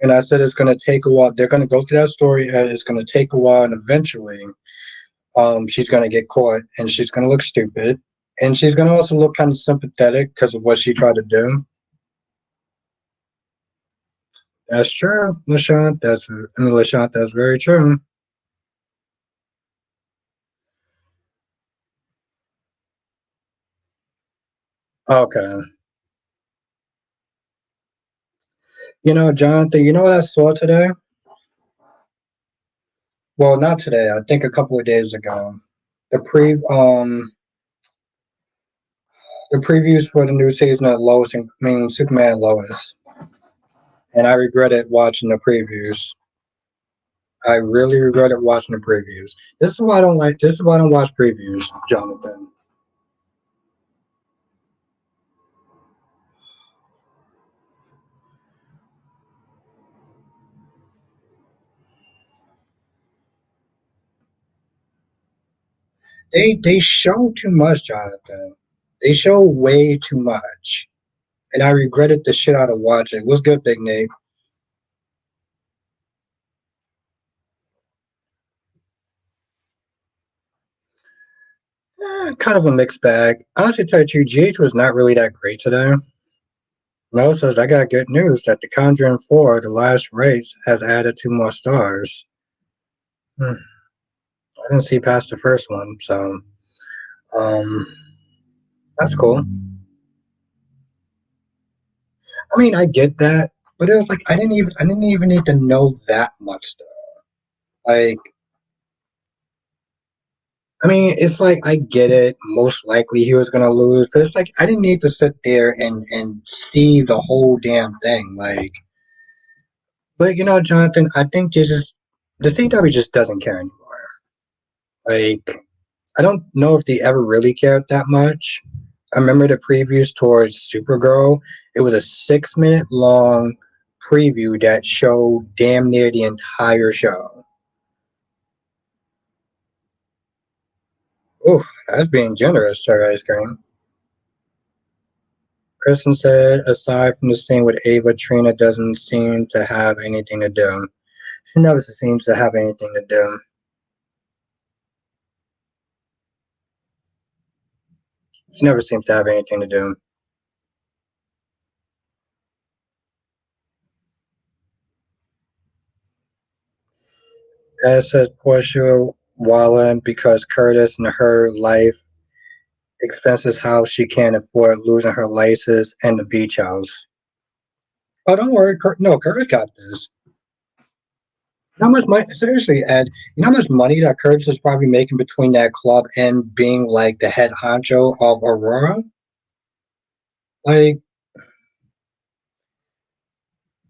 and I said it's going to take a while. They're going to go through that story, and it's going to take a while, and eventually, she's going to get caught, and she's going to look stupid, and she's going to also look kind of sympathetic because of what she tried to do. That's true, LaShawn. LaShawn, that's very true. Okay. Jonathan, you know what I saw today? Well, not today. I think a couple of days ago. The pre the previews for the new season of Lois and Superman and Lois, and I regretted watching the previews. I really regretted watching the previews. This is why I don't like. This is why I don't watch previews, Jonathan. They show too much, Jonathan. They show way too much, and I regretted the shit out of watching. What's good, Big Nate? Kind of a mixed bag. Honestly, tell you the truth, GH was not really that great today. Mel says, I got good news that The Conjuring 4, The Last Race, has added two more stars. Hmm. I didn't see past the first one, so um, that's cool. I mean, I get that, but it was like I didn't even need to know that much stuff. Like, I mean, it's like I get it. Most likely he was gonna lose, but it's like I didn't need to sit there and see the whole damn thing. Like, but Jonathan, I think the CW just doesn't care anymore. Like, I don't know if they ever really cared that much. I remember the previews towards Supergirl. It was a 6 minute long preview that showed damn near the entire show. Ooh, that's being generous, Cherry Ice Cream. Kristen said, aside from the scene with Ava, Trina doesn't seem to have anything to do. She never seems to have anything to do. She never seems to have anything to do. That says Portia Wallen because Curtis and her life expenses house she can't afford losing her license and the beach house. Oh, don't worry. No, Curtis got this. How much money? Seriously, Ed, you know how much money that Curtis is probably making between that club and being like the head honcho of Aurora? Like,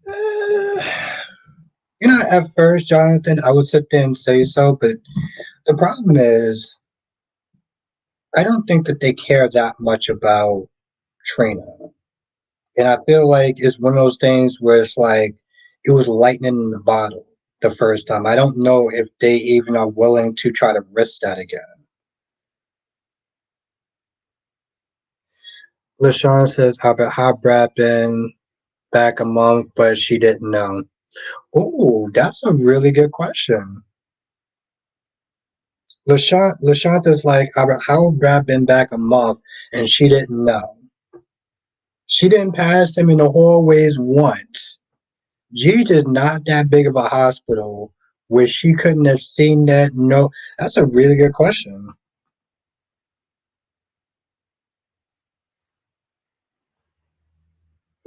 uh, at first, Jonathan, I would sit there and say so, but the problem is, I don't think that they care that much about Trina. And I feel like it's one of those things where it's like it was lightning in the bottle the first time. I don't know if they even are willing to try to risk that again. LaShawn says, Albert how Brad been back a month, but she didn't know. Oh, that's a really good question. LaShanta's like, how would Brad been back a month and she didn't know? She didn't pass him in the hallways once. G's is not that big of a hospital where she couldn't have seen that. No, that's a really good question.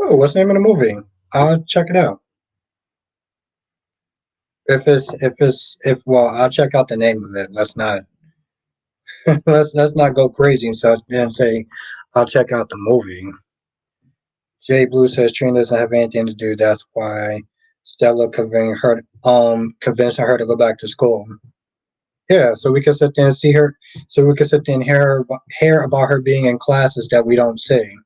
Oh, what's the name of the movie? I'll check it out. If well, I'll check out the name of it. Let's not let's not go crazy. So then say I'll check out the movie. Jay Blue says Trina doesn't have anything to do. That's why Stella convincing her to go back to school. Yeah, so we can sit there and see her. So we can sit there and hear about her being in classes that we don't see.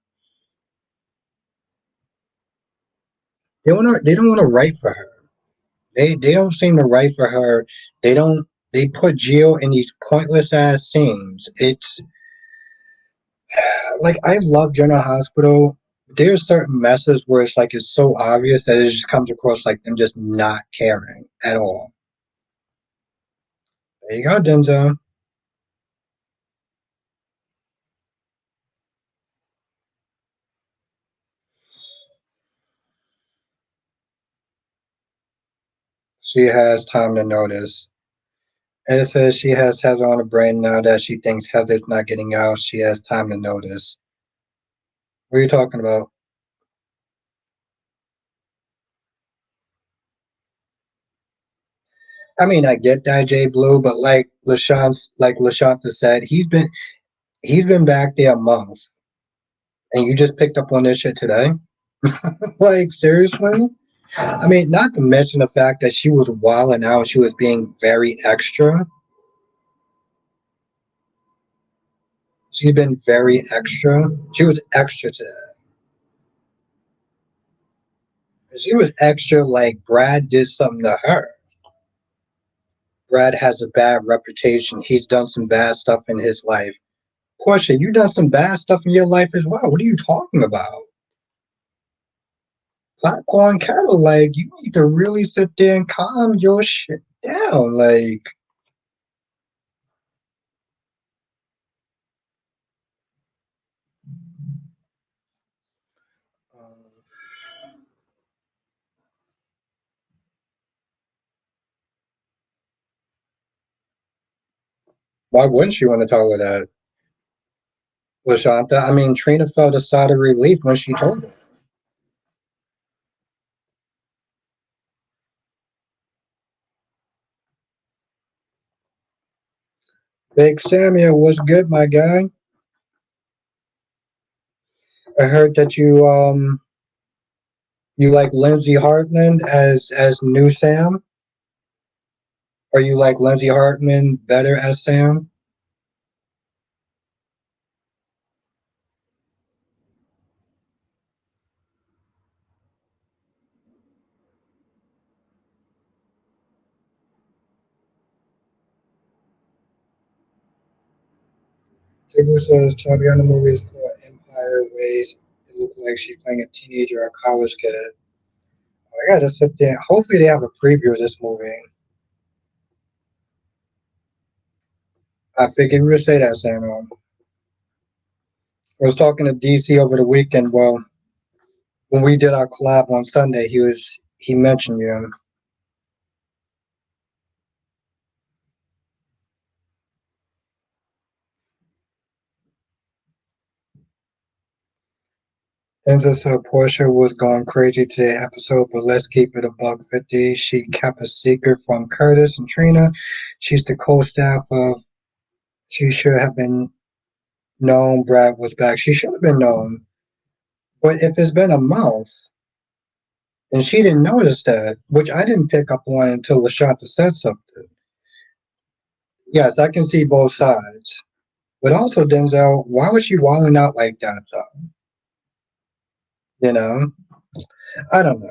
They don't want to write for her. They don't seem to write for her. They don't. They put Gio in these pointless ass scenes. It's like I love General Hospital. There's certain messes where it's like it's so obvious that it just comes across like them just not caring at all. There you go, Denzel. She has time to notice. And it says she has Heather on the brain now that she thinks Heather's not getting out. She has time to notice. What are you talking about? I mean, I get that Jay Blue, but like Lashanta said, he's been back there a month, and you just picked up on this shit today. Like seriously? I mean, not to mention the fact that she was wilding out. She was being very extra. She's been very extra. She was extra today. She was extra like Brad did something to her. Brad has a bad reputation. He's done some bad stuff in his life. Portia, you done some bad stuff in your life as well. What are you talking about? Popcorn kettle, like you need to really sit there and calm your shit down. Like, why wouldn't she want to tell her that? Lashanta, I mean, Trina felt a sigh of relief when she told her. Big Samuel, what's good, my guy? I heard that you like Lindsay Hartland as new Sam, or you like Lindsay Hartman better as Sam? Cable says Tabiana movie is called Empire Ways. It looks like she's playing a teenager or a college kid. I gotta sit there. Hopefully, they have a preview of this movie. I figured we would say that, Samuel. I was talking to DC over the weekend. Well, when we did our collab on Sunday, he mentioned you. Enzo said Portia was going crazy today episode, but let's keep it a buck 50. She kept a secret from Curtis and Trina. She's the co-staff of. She should have been known Brad was back. She should have been known. But if it's been a month and she didn't notice that, which I didn't pick up on until Lashanta said something. Yes, I can see both sides. But also, Denzel, why was she walling out like that, though? You know? I don't know.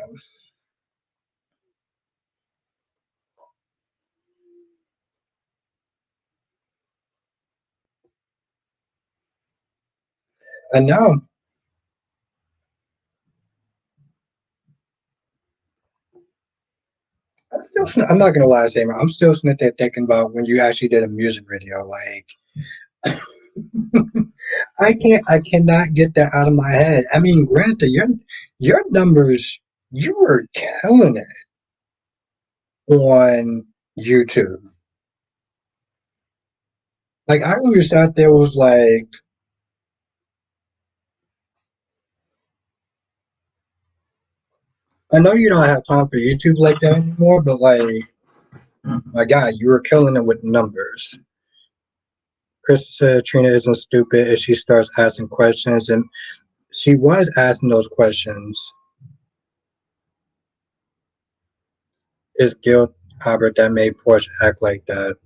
And now, I'm not gonna lie, Sam. I'm still sitting there thinking about when you actually did a music video. I cannot get that out of my head. I mean, granted, your numbers, you were killing it on YouTube. Like I always thought there was like, I know you don't have time for YouTube like that anymore, but like, my God, you were killing it with numbers. Chris said Trina isn't stupid if she starts asking questions, and she was asking those questions. Is guilt, Albert, that made Portia act like that?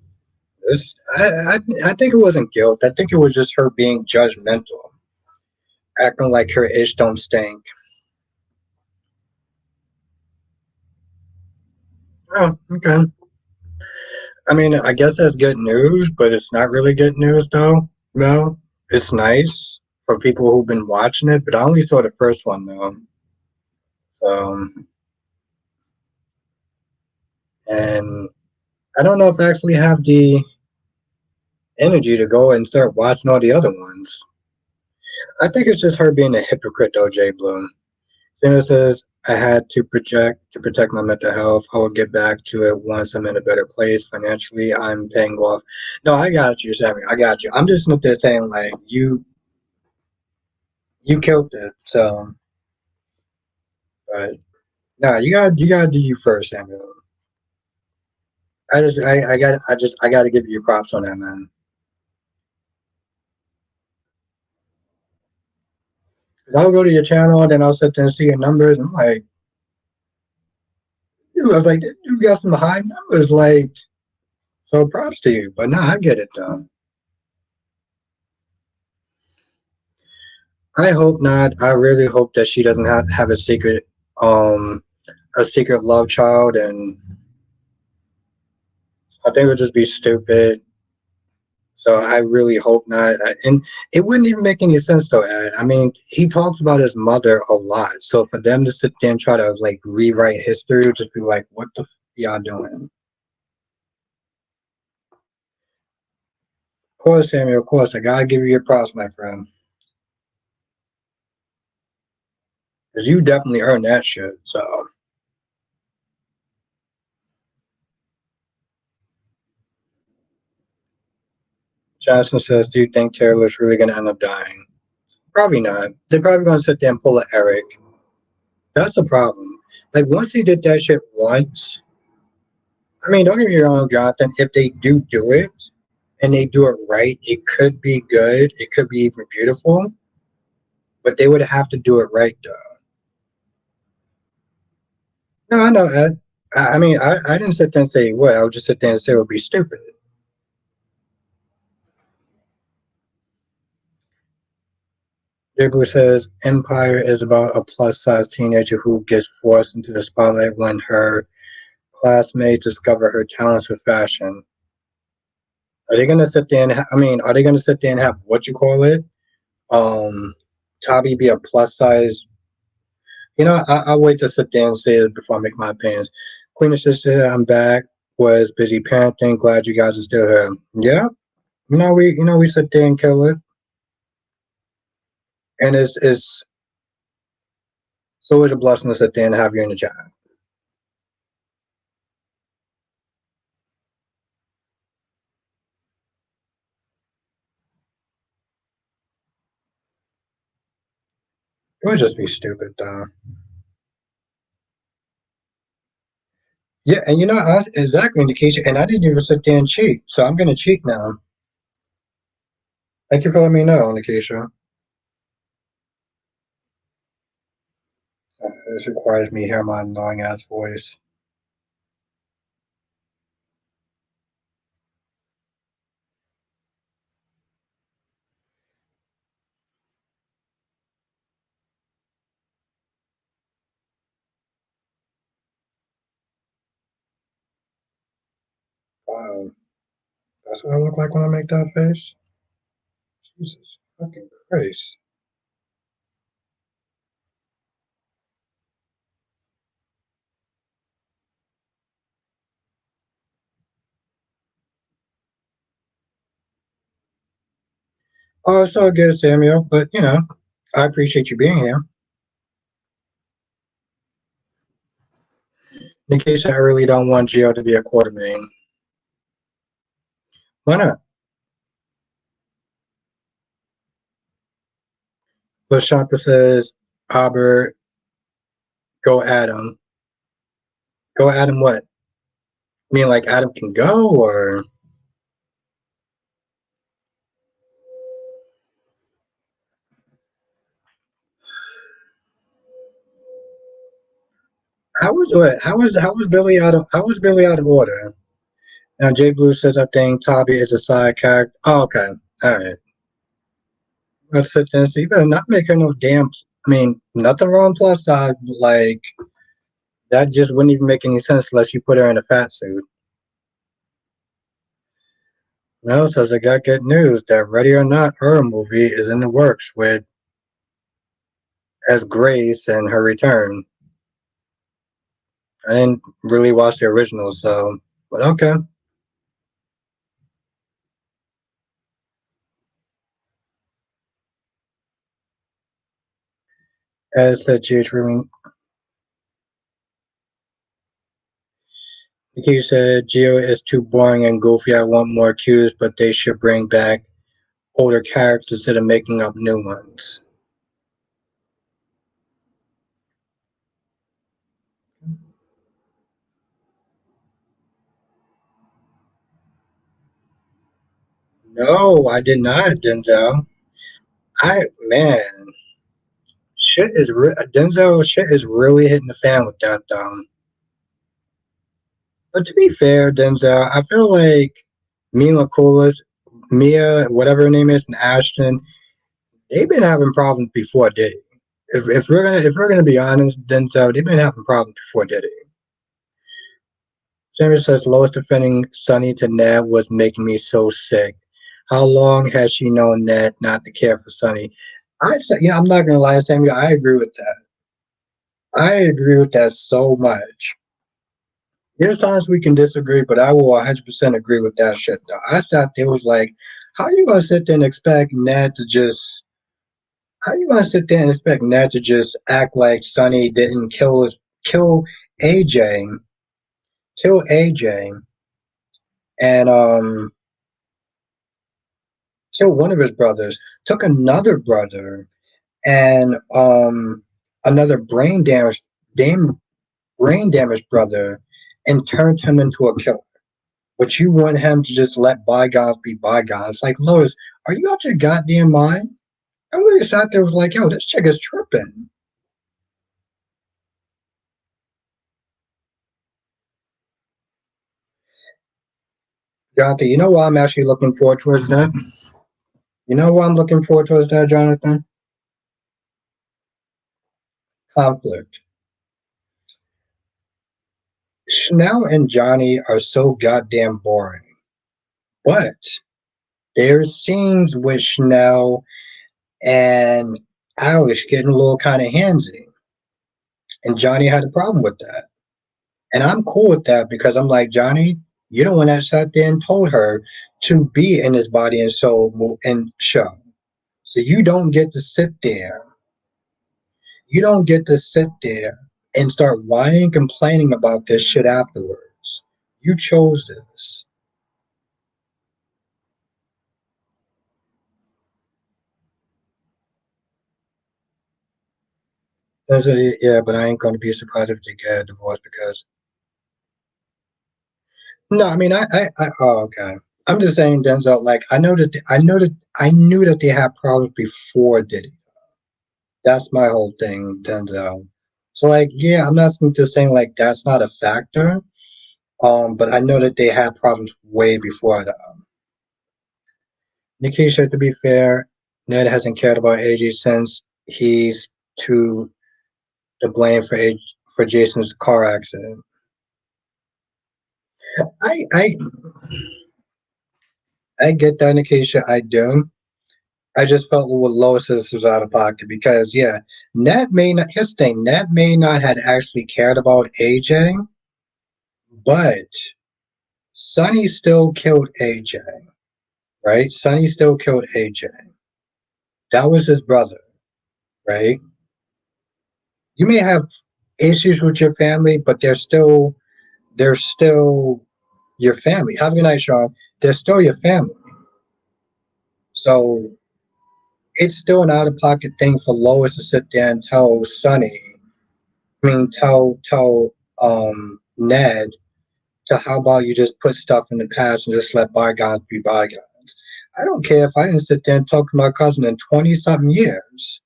This, I think it wasn't guilt. I think it was just her being judgmental, acting like her ish don't stink. Oh, okay. I mean, I guess that's good news, but it's not really good news, though. No, it's nice for people who've been watching it, but I only saw the first one, though. So, and I don't know if I actually have the energy to go and start watching all the other ones. I think it's just her being a hypocrite, though, Jay Bloom. Gina says, I had to project to protect my mental health. I will get back to it once I'm in a better place financially. I'm paying off. No, I got you, Sammy. I got you. I'm just not there saying like you killed it. So, but nah, you gotta do you first, Samuel. I gotta give you props on that, man. I'll go to your channel and then I'll sit there and see your numbers. I'm like, dude, I was like, you got some high numbers. Like, so props to you. But nah, I get it though. I hope not. I really hope that she doesn't have um, a secret love child, and I think it would just be stupid. So I really hope not. And it wouldn't even make any sense though, Ed. I mean, he talks about his mother a lot. So for them to sit there and try to like rewrite history, would just be like, what the y'all doing? Of course, Samuel. Of course, I gotta give you your props, my friend, because you definitely earned that shit. So Johnson says, do you think Taylor's really gonna end up dying? Probably not. They're probably gonna sit there and pull a Eric. That's the problem. Like once he did that shit once, I mean, don't get me wrong, Jonathan. If they do it and they do it right, it could be good. It could be even beautiful. But they would have to do it right, though. No, I know, Ed. I mean, I didn't sit there and say what. I would just sit there and say it would be stupid. Jay says Empire is about a plus size teenager who gets forced into the spotlight when her classmates discover her talents with fashion. Are they gonna sit there and I mean, are they gonna sit there and have what you call it? Um, Tabi be a plus size. I'll wait to sit there and say it before I make my opinions. Queen of Sister, I'm back. Was busy parenting. Glad you guys are still here. Yeah, we sit there and kill it, and it's always a blessing to sit there and have you in the chat. It would just be stupid though. Yeah, and exactly indication. And I didn't even sit there and cheat, so I'm gonna cheat now. Thank you for letting me know, Nikisha. This requires me to hear my annoying ass voice. Wow, that's what I look like when I make that face. Jesus fucking Christ. Oh, it's all good, Samuel. But I appreciate you being here. In case I really don't want Gio to be a quarter main. Why not? But Shanta says, Albert, go Adam. Go Adam what? I mean, like Adam can go, or how was Billy out of order? Now Jay Blue says I think Toby is a side character. Oh, okay. Alright. Let's sit there and see. You better not make her no damn I mean, nothing wrong plus side, but like that just wouldn't even make any sense unless you put her in a fat suit. No, says I got good news that Ready or Not her movie is in the works with as Grace and her return. I didn't really watch the original, so but okay. As said GH really he said Geo is too boring and goofy. I want more cues, but they should bring back older characters instead of making up new ones. No, I did not, Denzel. Man, Denzel shit is really hitting the fan with that. But to be fair, Denzel, I feel like Mila Kunis, Mia, whatever her name is, and Ashton, they've been having problems before Diddy. If we're gonna be honest, Denzel, they've been having problems before Diddy. Samuel says Lois defending Sonny to Ned was making me so sick. How long has she known Ned not to care for Sonny? I said, I'm not gonna lie, Samuel, I agree with that. I agree with that so much. There's times we can disagree, but I will 100% agree with that shit. Though I sat there was like, how you gonna sit there and expect Ned to just? How you gonna sit there and expect Ned to just act like Sonny didn't kill AJ, kill AJ, and killed one of his brothers, took another brother and another brain damaged brother and turned him into a killer. But you want him to just let bygones be bygones. Like Lois, are you out your goddamn mind? I really sat there was like, yo, this chick is tripping. Jonathan, you know what I'm actually looking forward towards that? You know what I'm looking forward towards that, Jonathan? Conflict. Chanel and Johnny are so goddamn boring. But there's scenes with Chanel and Alex getting a little kind of handsy. And Johnny had a problem with that. And I'm cool with that because I'm like, Johnny, you're the one that sat there and told her to be in his body and soul and show. So you don't get to sit there. You don't get to sit there and start whining and complaining about this shit afterwards. You chose this. Yeah, but I ain't gonna be surprised if they get a divorce because no, I mean oh okay. I'm just saying Denzel, like I knew that they had problems before Diddy. That's my whole thing, Denzel. So like, yeah, I'm not just saying like that's not a factor. But I know that they had problems way before that. Nikisha, to be fair, Ned hasn't cared about AJ since he's to blame for Jason's car accident. I I I get that, Nikisha. I do. I just felt with Lois's was out of pocket because yeah, Ned may not. His thing, Ned may not had actually cared about AJ, but Sonny still killed AJ, right? Sonny still killed AJ. That was his brother, right? You may have issues with your family, but they're still your family. Have a good night, Sean. They're still your family. So it's still an out of pocket thing for Lois to sit there and tell Sonny, Ned to how about you just put stuff in the past and just let bygones be bygones. I don't care if I didn't sit there and talk to my cousin in 20 something years.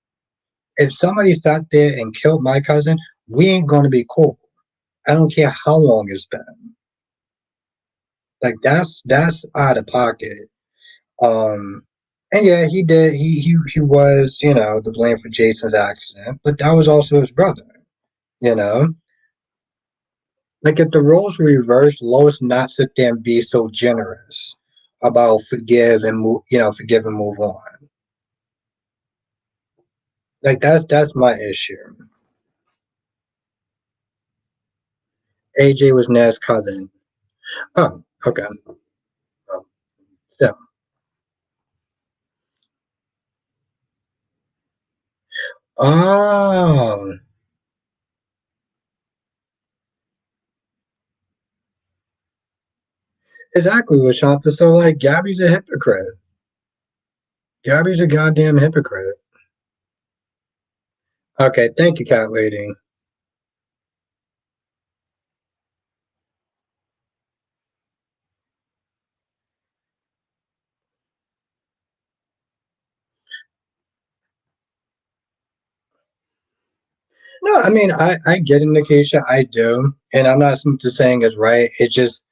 If somebody sat there and killed my cousin, we ain't gonna be cool. I don't care how long it's been. Like that's out of pocket. Um and yeah, he did he was, to blame for Jason's accident, but that was also his brother, you know? Like if the roles were reversed, Lois not sit there and be so generous about forgive and move on. Like that's my issue. AJ was Ned's cousin. Oh, okay. Well, still. Oh, exactly, Lashanta. So like Gabby's a hypocrite. Gabby's a goddamn hypocrite. Okay, thank you, cat lady. No, I mean I get indication, I do, and I'm not simply saying it's right. It's just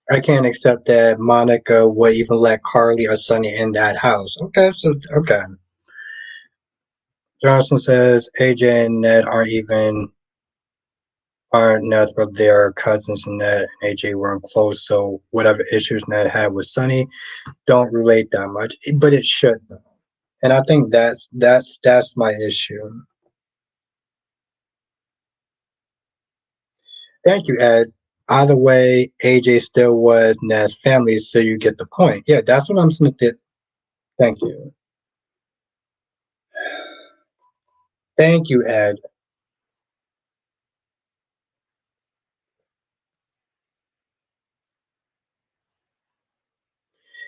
I can't accept that Monica would even let Carly or Sonny in that house. Okay, so okay. Johnson says AJ and Ned aren't Ned, but they are cousins, and Ned and AJ weren't close, so whatever issues Ned had with Sonny don't relate that much. But it should though. And I think that's my issue. Thank you, Ed. Either way, AJ still was Ned's family, so you get the point. Yeah, that's what I'm saying. Thank you. Thank you, Ed.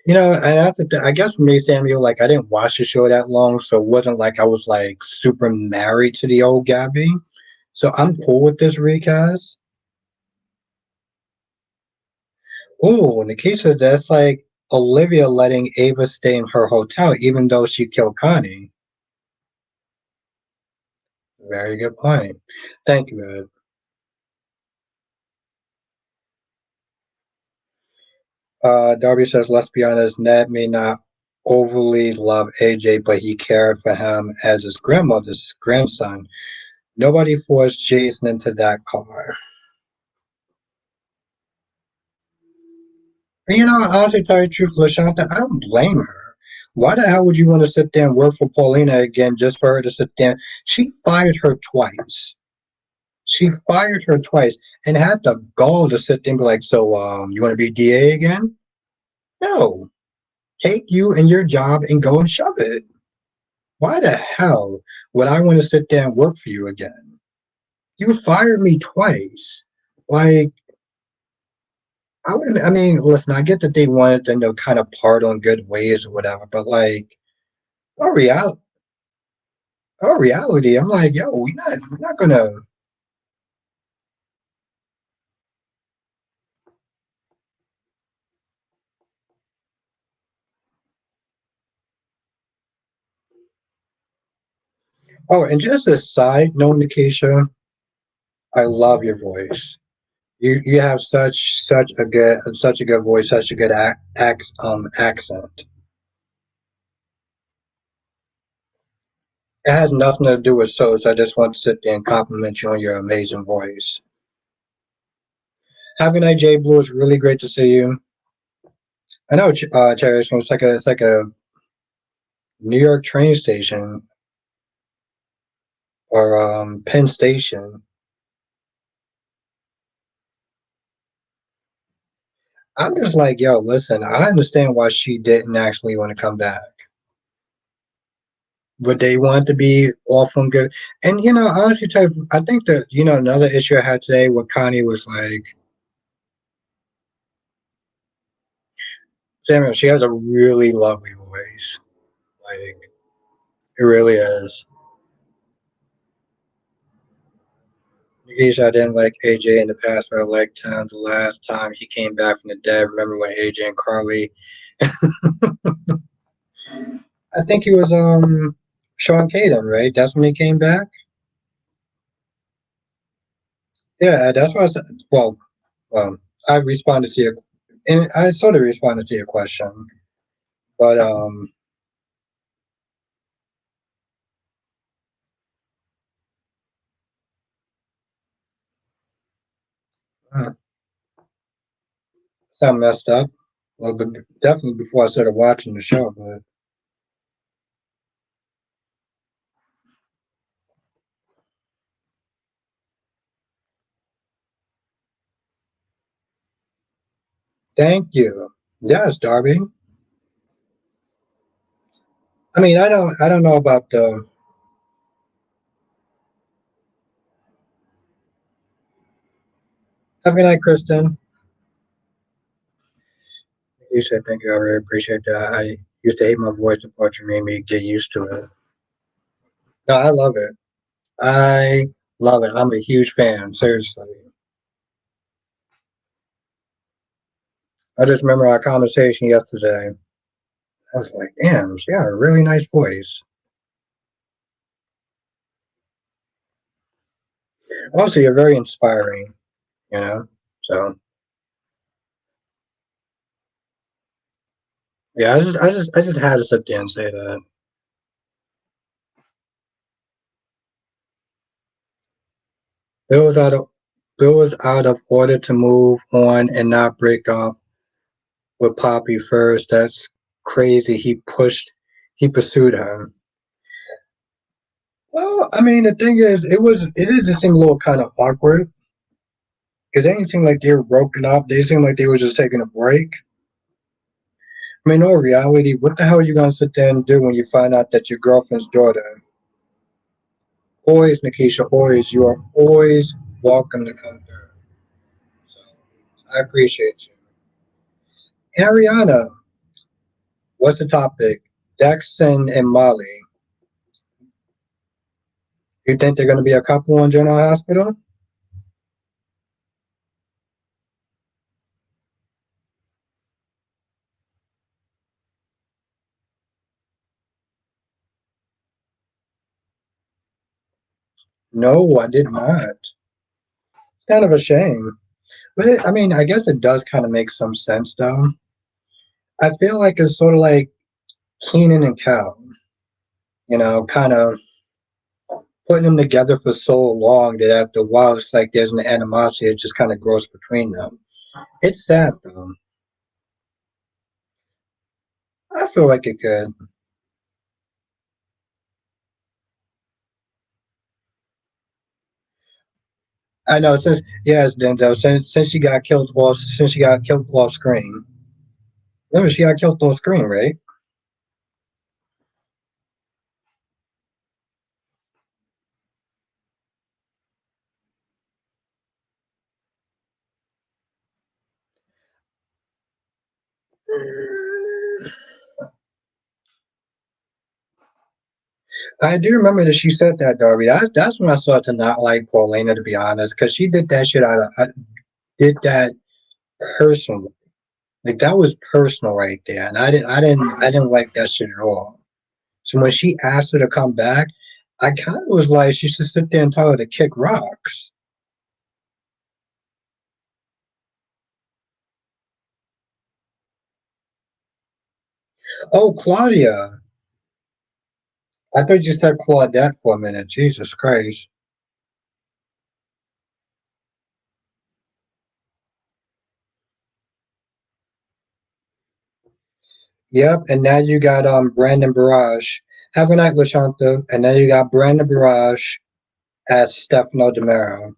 And that's the thing. I guess for me, Samuel, like I didn't watch the show that long, so it wasn't like I was like super married to the old Gabby. So I'm cool with this recast. Oh, Nikita says that's like Olivia letting Ava stay in her hotel even though she killed Connie. Very good point. Thank you, Ed. Darby says, let's be honest, Ned may not overly love AJ, but he cared for him as his grandmother's grandson. Nobody forced Jason into that car. Honestly, tell you the truth, LaShanta, I don't blame her. Why the hell would you want to sit there and work for Paulina again just for her to sit there? She fired her twice. She fired her twice and had the gall to sit there and be like, so, you want to be DA again? No. Take you and your job and go and shove it. Why the hell would I want to sit there and work for you again? You fired me twice. Like, I mean, listen, I get that they wanted them to kind of part on good ways or whatever, but like, our reality, our reality, I'm like, yo, we're not gonna. Oh, and just a side note, Nikisha, I love your voice. You have such a good voice, such a good accent. It has nothing to do with so I just want to sit there and compliment you on your amazing voice. Have a good night, Jay Blue. It's really great to see you. I know, Cherish. It's like a New York train station or Penn Station. I'm just like, yo, listen, I understand why she didn't actually want to come back. But they want to be off on good. And honestly, I think that another issue I had today with Connie was like, Samuel, she has a really lovely voice. Like it really is. Nikisha, I didn't like AJ in the past, but I liked him the last time he came back from the dead. Remember when AJ and Carly? I think he was Sean Caden, right? That's when he came back. Yeah, that's what I said. Well, I responded to your, and I sort of responded to your question, but uh, sound messed up. Well, but definitely before I started watching the show. But thank you. Yes, Darby. I mean, I don't know about the. Have a good night, Kristen. You said thank you. I really appreciate that. I used to hate my voice. The part you made me get used to it. No, I love it. I love it. I'm a huge fan. Seriously. I just remember our conversation yesterday. I was like, damn, she got a really nice voice. Also, you're very inspiring, you know? So, yeah, I just had to sit there and say that. Bill was out of Bill was out of order to move on and not break up with Poppy first. That's crazy. He pursued her. Well, I mean, the thing is, it did just seem a little kind of awkward because they didn't seem like they were broken up. They seemed like they were just taking a break. I mean, no reality. What the hell are you gonna sit there and do when you find out that your girlfriend's daughter? Always, Nikisha, always. You are always welcome to come through. So I appreciate you. Ariana, what's the topic? Dex and Molly. You think they're gonna be a couple in General Hospital? No, I did not. It's kind of a shame. But I mean, I guess it does kind of make some sense though. I feel like it's sort of like Keenan and Cal, kind of putting them together for so long that after a while it's like there's an animosity that just kind of grows between them. It's sad though. I feel like it could. I know since yes, Denzel. Since she got killed off screen. Remember she got killed off screen, right? I do remember that she said that, Darby. That's when I started to not like Paulina, to be honest, because she did that shit. I did that personally. Like that was personal right there, and I didn't like that shit at all. So when she asked her to come back, I kind of was like, she should sit there and tell her to kick rocks. Oh, Claudia. I thought you said Claudette for a minute. Jesus Christ. Yep, and now you got Brandon Barrage. Have a night, Lashanta. And then you got Brandon Barrage as Stefano Demero.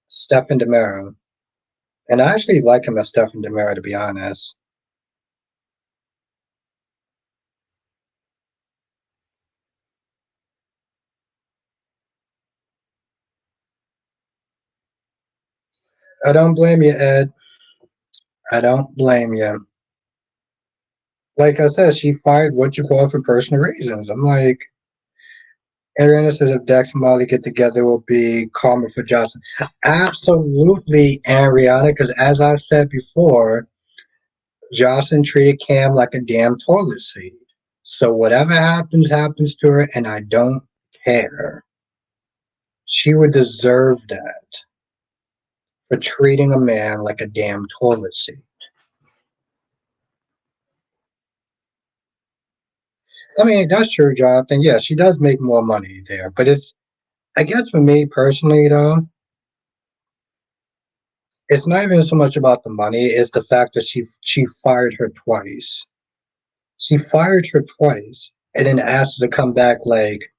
Stefan Demero. And I actually like him as Stephen Demira, to be honest. I don't blame you, Ed. I don't blame you. Like I said, she fired what you call for personal reasons. I'm like, Ariana says if Dex and Molly get together, it will be karma for Josslyn. Absolutely, Ariana, because as I said before, Josslyn treated Cam like a damn toilet seat. So whatever happens, happens to her, and I don't care. She would deserve that for treating a man like a damn toilet seat. I mean, that's true, Jonathan. Yeah, she does make more money there, but I guess for me personally, though, it's not even so much about the money; it's the fact that she fired her twice. She fired her twice, and then asked her to come back. Like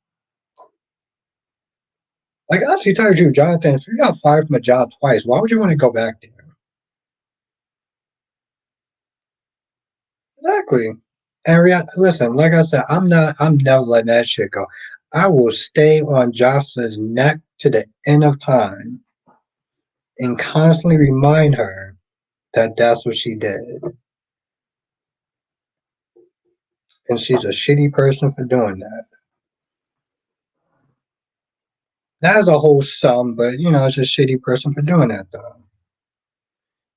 I actually told you, Jonathan, if you got fired from a job twice, why would you want to go back there? Exactly. And listen, like I said, I'm never letting that shit go. I will stay on Jocelyn's neck to the end of time and constantly remind her that that's what she did. And she's a shitty person for doing that. That is a whole sum, but it's a shitty person for doing that though.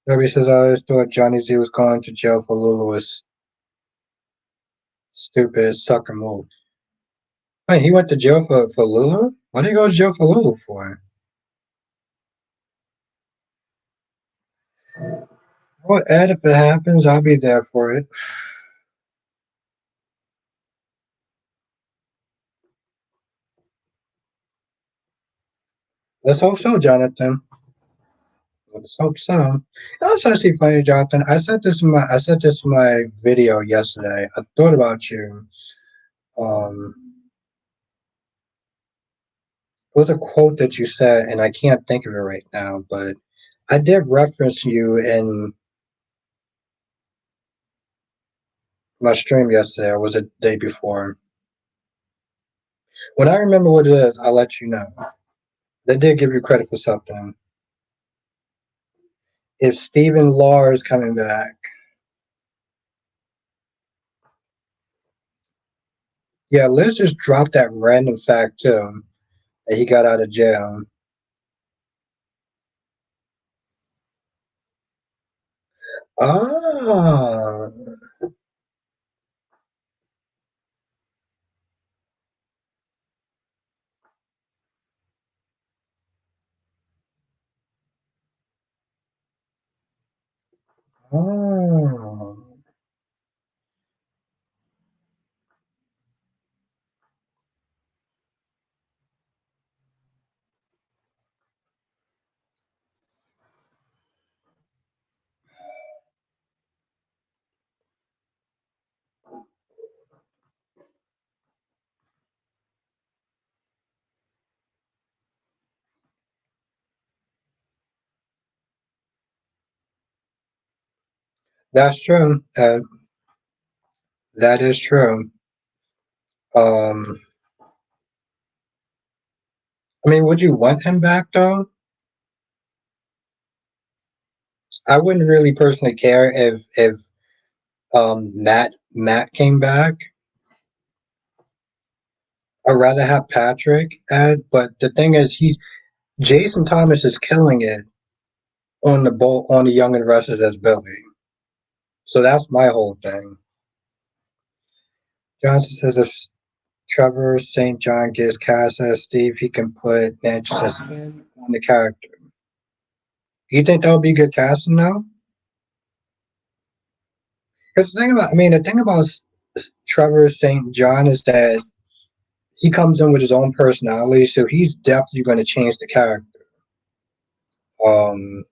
Nobody says I always thought Johnny Z was going to jail for Lulu was stupid sucker move. Wait, he went to jail for Lulu? What did he go to jail for Lulu for? Well, Ed, if it happens, I'll be there for it. Let's hope so, Jonathan. Let's hope so. That was actually funny, Jonathan. I said this in my video yesterday. I thought about you. Um, it was a quote that you said, and I can't think of it right now, but I did reference you in my stream yesterday, or was it the day before? When I remember what it is, I'll let you know. They did give you credit for something. If Stephen Law is coming back, yeah, Liz just dropped that random fact too that he got out of jail. Ah, oh, that's true. That is true. Um, I mean, would you want him back though? I wouldn't really personally care if Matt came back. I'd rather have Patrick Ed, but the thing is, he's Jason Thomas is killing it on the Young and Restless as Billy. So that's my whole thing. Johnson says if Trevor St. John gets cast as Steve, he can put Nancy's spin on the character. Do you think that would be good casting now? Because the thing about Trevor St. John is that he comes in with his own personality, so he's definitely going to change the character. Um,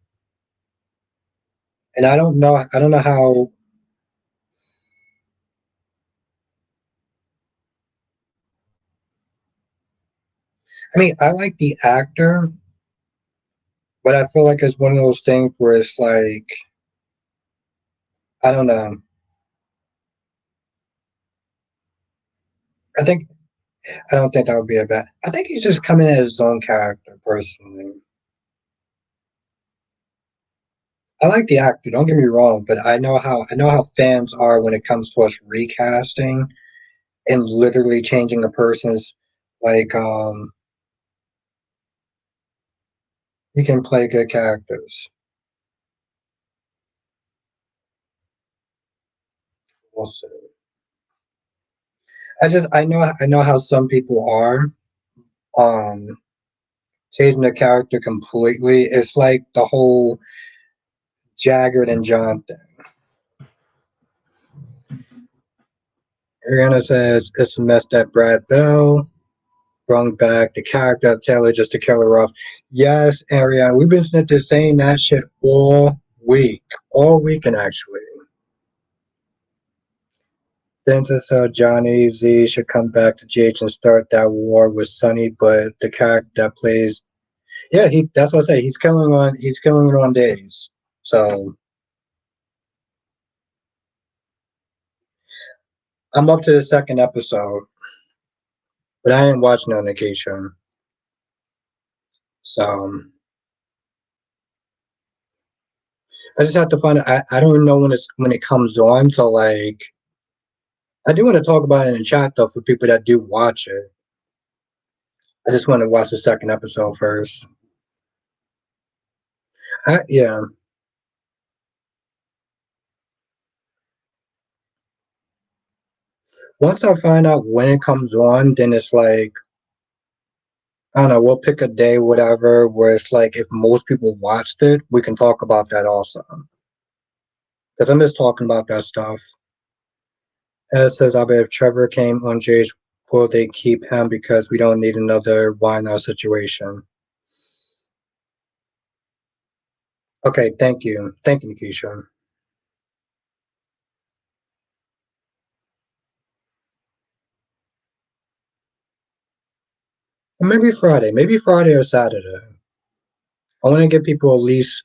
and I don't know how. I mean, I like the actor, but I feel like it's one of those things where it's like I don't know. I think I don't think that would be a bad. I think he's just coming as his own character personally. I like the actor. Don't get me wrong, but I know how fans are when it comes to us recasting and literally changing a person's like he can play good characters. We'll see. I know how some people are um changing the character completely. It's like the whole Jagged and John thing. Ariana says it's a mess that Brad Bell brought back the character of Taylor just to kill her off. Yes, Ariana, we've been saying that shit week, all weekend actually. Vincent said Johnny Z should come back to GH and start that war with Sonny, but the character that plays, yeah, he. That's what I say. He's killing it on days. So I'm up to the second episode, but I ain't watching on vacation. So I just have to find. I don't know when it comes on. So like, I do want to talk about it in the chat though for people that do watch it. I just want to watch the second episode first. Yeah. Once I find out when it comes on, then it's like I don't know. We'll pick a day, whatever, where it's like if most people watched it, we can talk about that also. Because I'm just talking about that stuff. As says, I bet if Trevor came on Jage, will they keep him because we don't need another why now situation? Okay, thank you. Thank you, Nikisha. Or maybe Friday or Saturday. I want to give people at least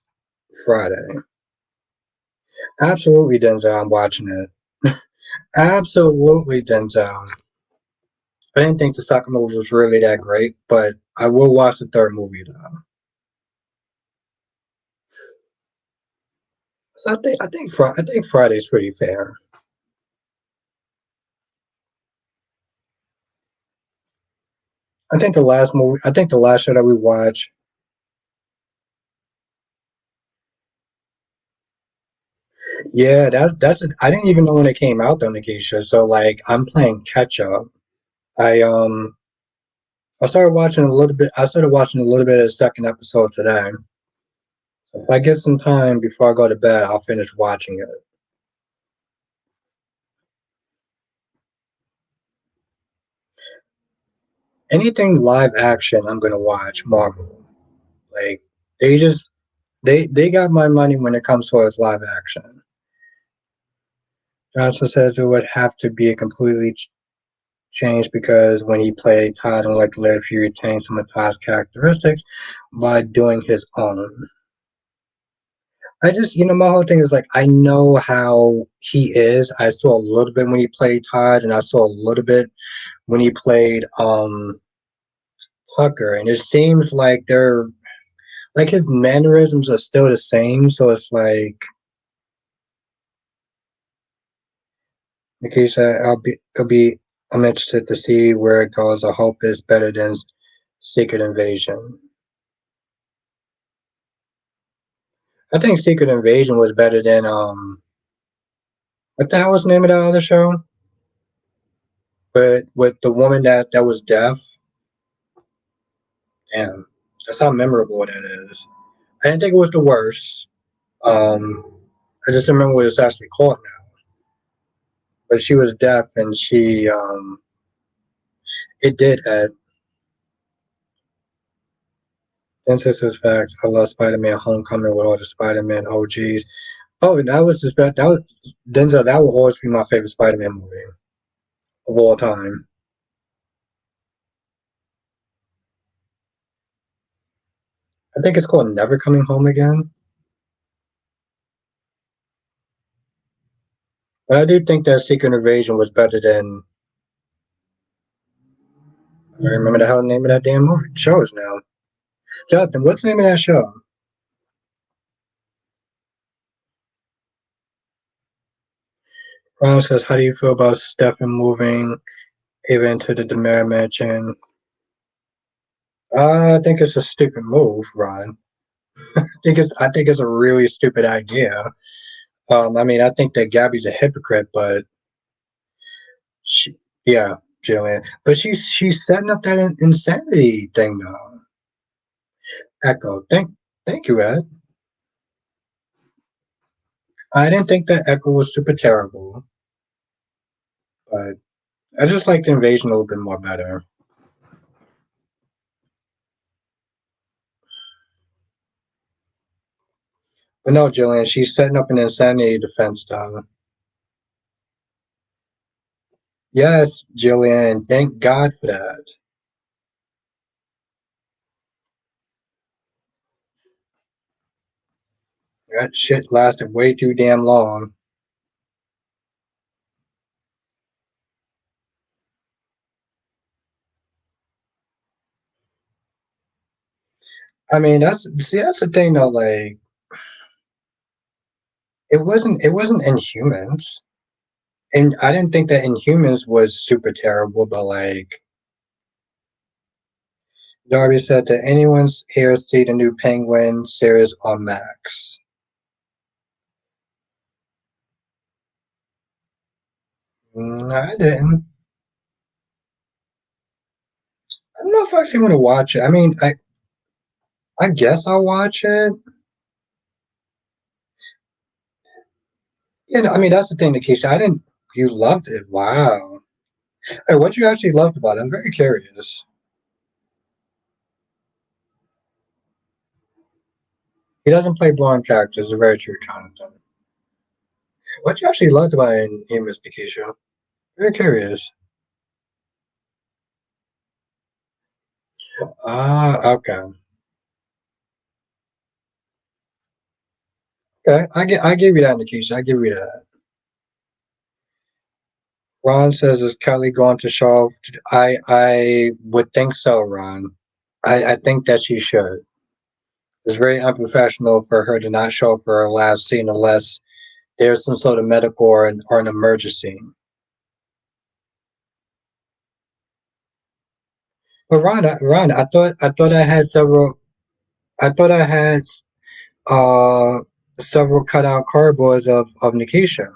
Friday. Absolutely, Denzel. I'm watching it. Absolutely, Denzel. I didn't think the second movie was really that great, but I will watch the third movie though. So I think Friday's pretty fair. I think the last show that we watched, yeah, I didn't even know when it came out though, Nikisha. So like I'm playing catch up. I um I started watching a little bit. I started watching a little bit of the second episode today. If I get some time before I go to bed, I'll finish watching it. Anything live action, I'm gonna watch Marvel. Like they just they got my money when it comes towards live action. Johnson says it would have to be a completely changed because when he played Todd and like Live, he retained some of Todd's characteristics by doing his own. My whole thing is like, I know how he is. I saw a little bit when he played Todd, and I saw a little bit when he played Tucker, and it seems like they're like his mannerisms are still the same. So it's like, Nikisha, I'm interested to see where it goes. I hope it's better than Secret Invasion. I think Secret Invasion was better than what the hell was the name of that other show? But with the woman that was deaf. Damn, that's how memorable that is. I didn't think it was the worst. Um, I just remember what it's actually called now. But she was deaf, and it did add instances facts. I love Spider-Man: Homecoming with all the Spider-Man OGs. Oh, and that was just that was Denzel. That will always be my favorite Spider-Man movie of all time. think it's called Never Coming Home Again. But I do think that Secret Invasion was better than. I don't remember the hell name of that damn movie show is now. Jonathan, what's the name of that show? Ron says, "How do you feel about Stefan moving even to the Demare Mansion?" I think it's a stupid move, Ron. I think it's a really stupid idea. I mean, I think that Gabby's a hypocrite, but she, yeah, Jillian, but she's setting up that insanity thing though. Echo, thank you, Ed. I didn't think that Echo was super terrible, but I just liked Invasion a little bit more better. But no, Jillian, she's setting up an insanity defense though. Yes, Jillian, thank God for that. That shit lasted way too damn long. I mean, that's the thing though. Like, it wasn't Inhumans, and I didn't think that Inhumans was super terrible. But like, Darby said that anyone's here see the new Penguin series on Max. I didn't. I don't know if I actually want to watch it. I mean, I guess I'll watch it. You know, I mean, that's the thing, Nikisha. I didn't. You loved it. Wow. Hey, what you actually loved about it? I'm very curious. He doesn't play blonde characters. Very true, Jonathan. What you actually loved about it in Miss Nikisha? Very curious. Ah, okay. Okay, I give you that, Nikisha. I give you that. Ron says, "Is Kelly going to show?" I would think so, Ron. I think that she should. It's very unprofessional for her to not show up for her last scene unless there's some sort of medical or an emergency. But Ron, I thought I had several. I thought I had uh several cutout cardboards of Nikisha.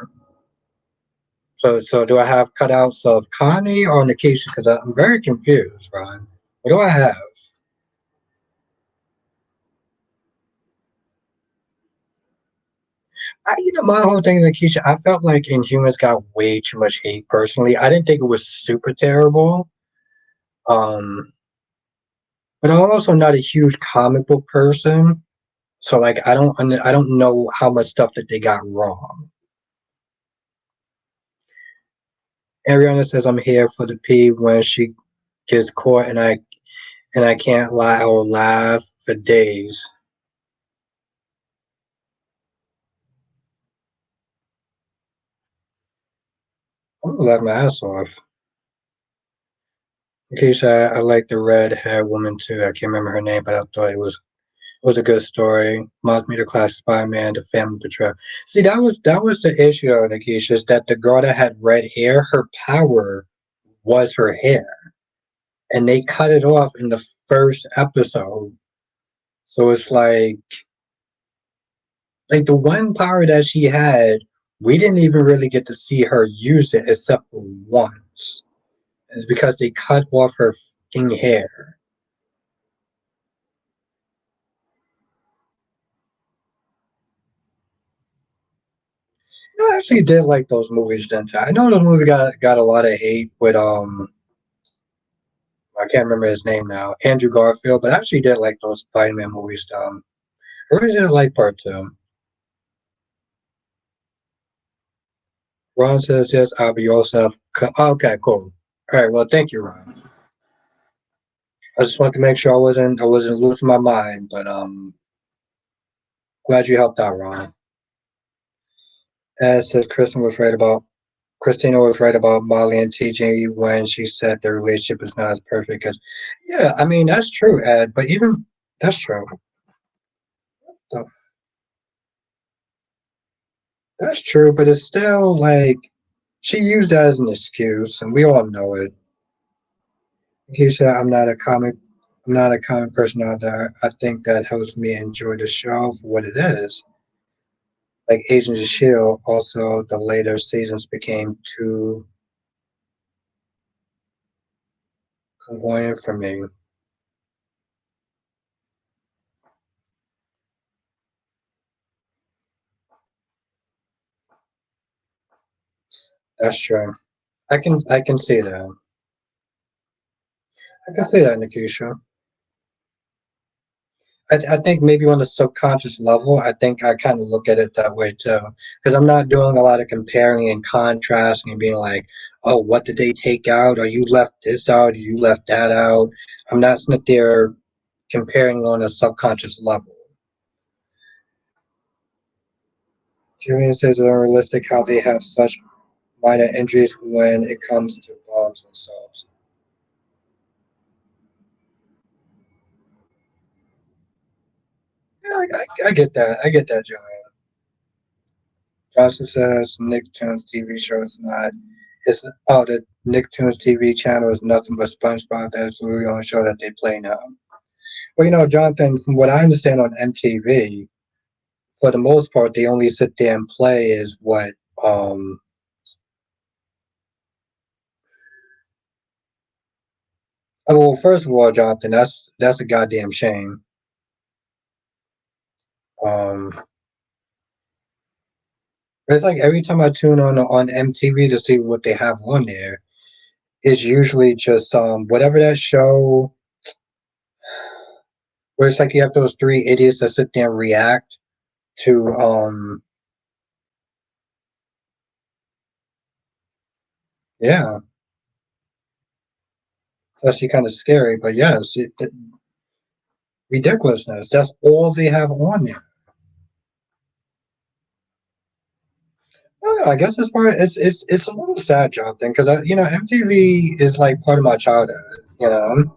So do I have cutouts of Connie or Nikisha? Because I'm very confused, Ron. What do I have? My whole thing, Nikisha, I felt like Inhumans got way too much hate. Personally, I didn't think it was super terrible. Um, but I'm also not a huge comic book person, so like I don't know how much stuff that they got wrong. Ariana says I'm here for the P when she gets caught, and I can't lie, I will laugh for days. I'm gonna laugh my ass off. In case I like the red haired woman too. I can't remember her name, but I thought it was a good story. Moth Meter Class Spider-Man, the Family Betrayal. See, that was the issue, Nikisha, is that the girl that had red hair, her power was her hair, and they cut it off in the first episode. So it's like the one power that she had, we didn't even really get to see her use it except for once. It's because they cut off her fucking hair. I actually did like those movies, didn't I? I know those movies got a lot of hate with I can't remember his name now, Andrew Garfield, but I actually did like those Spider-Man movies. I really didn't like part two. Ron says yes, I'll be yourself. Okay, cool. All right, well, thank you, Ron. I just wanted to make sure I wasn't losing my mind, but glad you helped out, Ron. As says Christina was right about Molly and TJ when she said their relationship is not as perfect as. Yeah, I mean that's true, Ed. But even that's true. So, that's true, but it's still like she used that as an excuse, and we all know it. He said, I'm not a comic person out there. I think that helps me enjoy the show for what it is. Like Agents of Shield, also the later seasons became too convenient for me. That's true. I can see that. I can see that, Nikisha. I think maybe on a subconscious level, I think I kind of look at it that way too. Because I'm not doing a lot of comparing and contrasting and being like, oh, what did they take out? Or you left this out, or you left that out. I'm not sitting there comparing on a subconscious level. Julian says it's unrealistic how they have such minor injuries when it comes to bombs themselves. Yeah, I get that. I get that, Julian. Johnson says Nicktoons TV show is not. It's the Nicktoons TV channel is nothing but SpongeBob. That's really the only show that they play now. Well, Jonathan, from what I understand on MTV, for the most part, they only sit there and play is what. Um, well, first of all, Jonathan, that's a goddamn shame. Um, it's like every time I tune on MTV to see what they have on there, it's usually just whatever that show where it's like you have those three idiots that sit there and react to yeah, it's actually kind of scary, but yes, ridiculousness. That's all they have on there. I guess it's a little sad, Jonathan, because MTV is like part of my childhood. You know,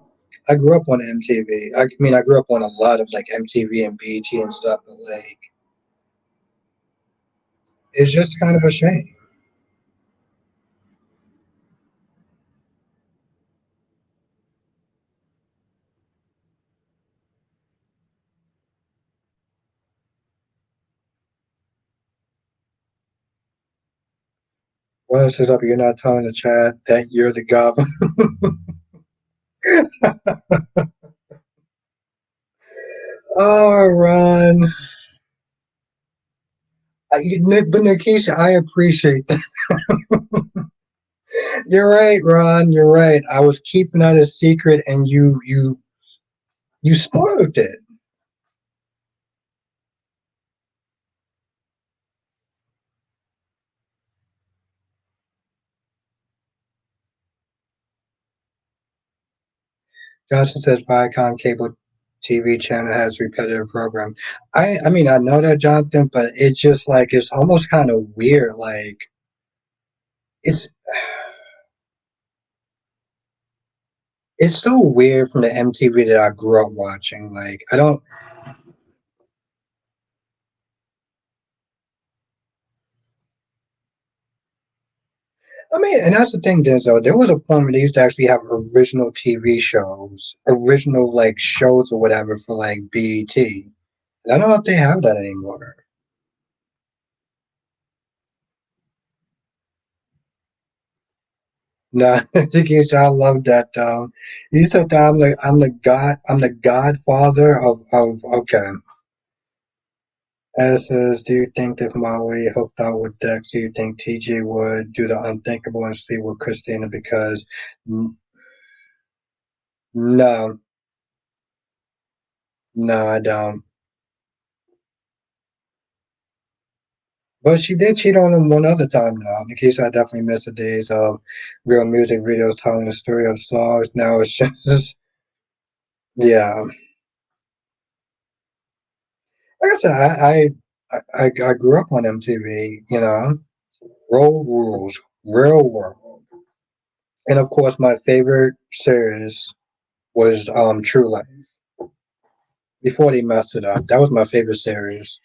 I grew up on MTV. I mean, I grew up on a lot of like MTV and BET and stuff, but like it's just kind of a shame. Well, it says up, you're not telling the chat that you're the goblin. Oh, Ron. But Nikisha, I appreciate that. You're right, Ron. You're right. I was keeping that a secret, and you spoiled it. Johnson says Viacom cable TV channel has repetitive program. I mean I know that, Jonathan, but it's just like it's almost kind of weird. Like it's it's so weird from the MTV that I grew up watching. Like I don't. I mean, and that's the thing, Denzel. There was a point where they used to actually have original TV shows, original like shows or whatever for like BET. And I don't know if they have that anymore. No, I love that. You said that I'm the godfather of okay. As says, do you think if Molly hooked out with Dex, do you think TJ would do the unthinkable and sleep with Christina? Because no, no, I don't. But she did cheat on him one other time now. In case I definitely miss the days of real music videos telling the story of songs. Now it's just Yeah, like I said, I grew up on MTV. You know, Road Rules, Real World, and of course my favorite series was True Life. Before they messed it up, that was my favorite series.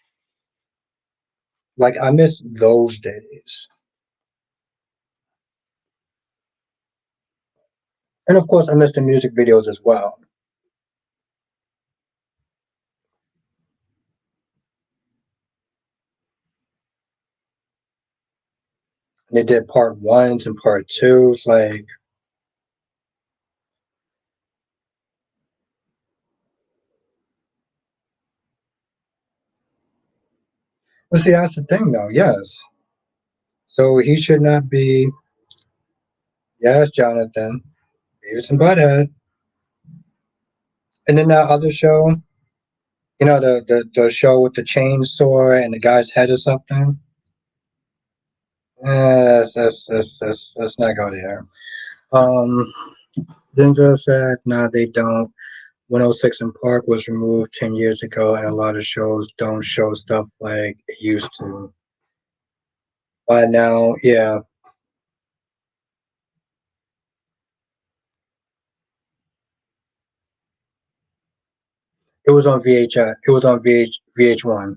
Like I miss those days, and of course I miss the music videos as well. And they did part ones and part twos. Like, but see, that's the thing, though. Yes, so he should not be. Yes, Jonathan, Beavis and Butthead, and then that other show. You know, the show with the chainsaw and the guy's head or something. Let's not go there. Um, Denzel said, "Nah, they don't." 106 in Park was removed 10 years ago, and a lot of shows don't show stuff like it used to. But now, yeah, it was on VHS. It was on VH1.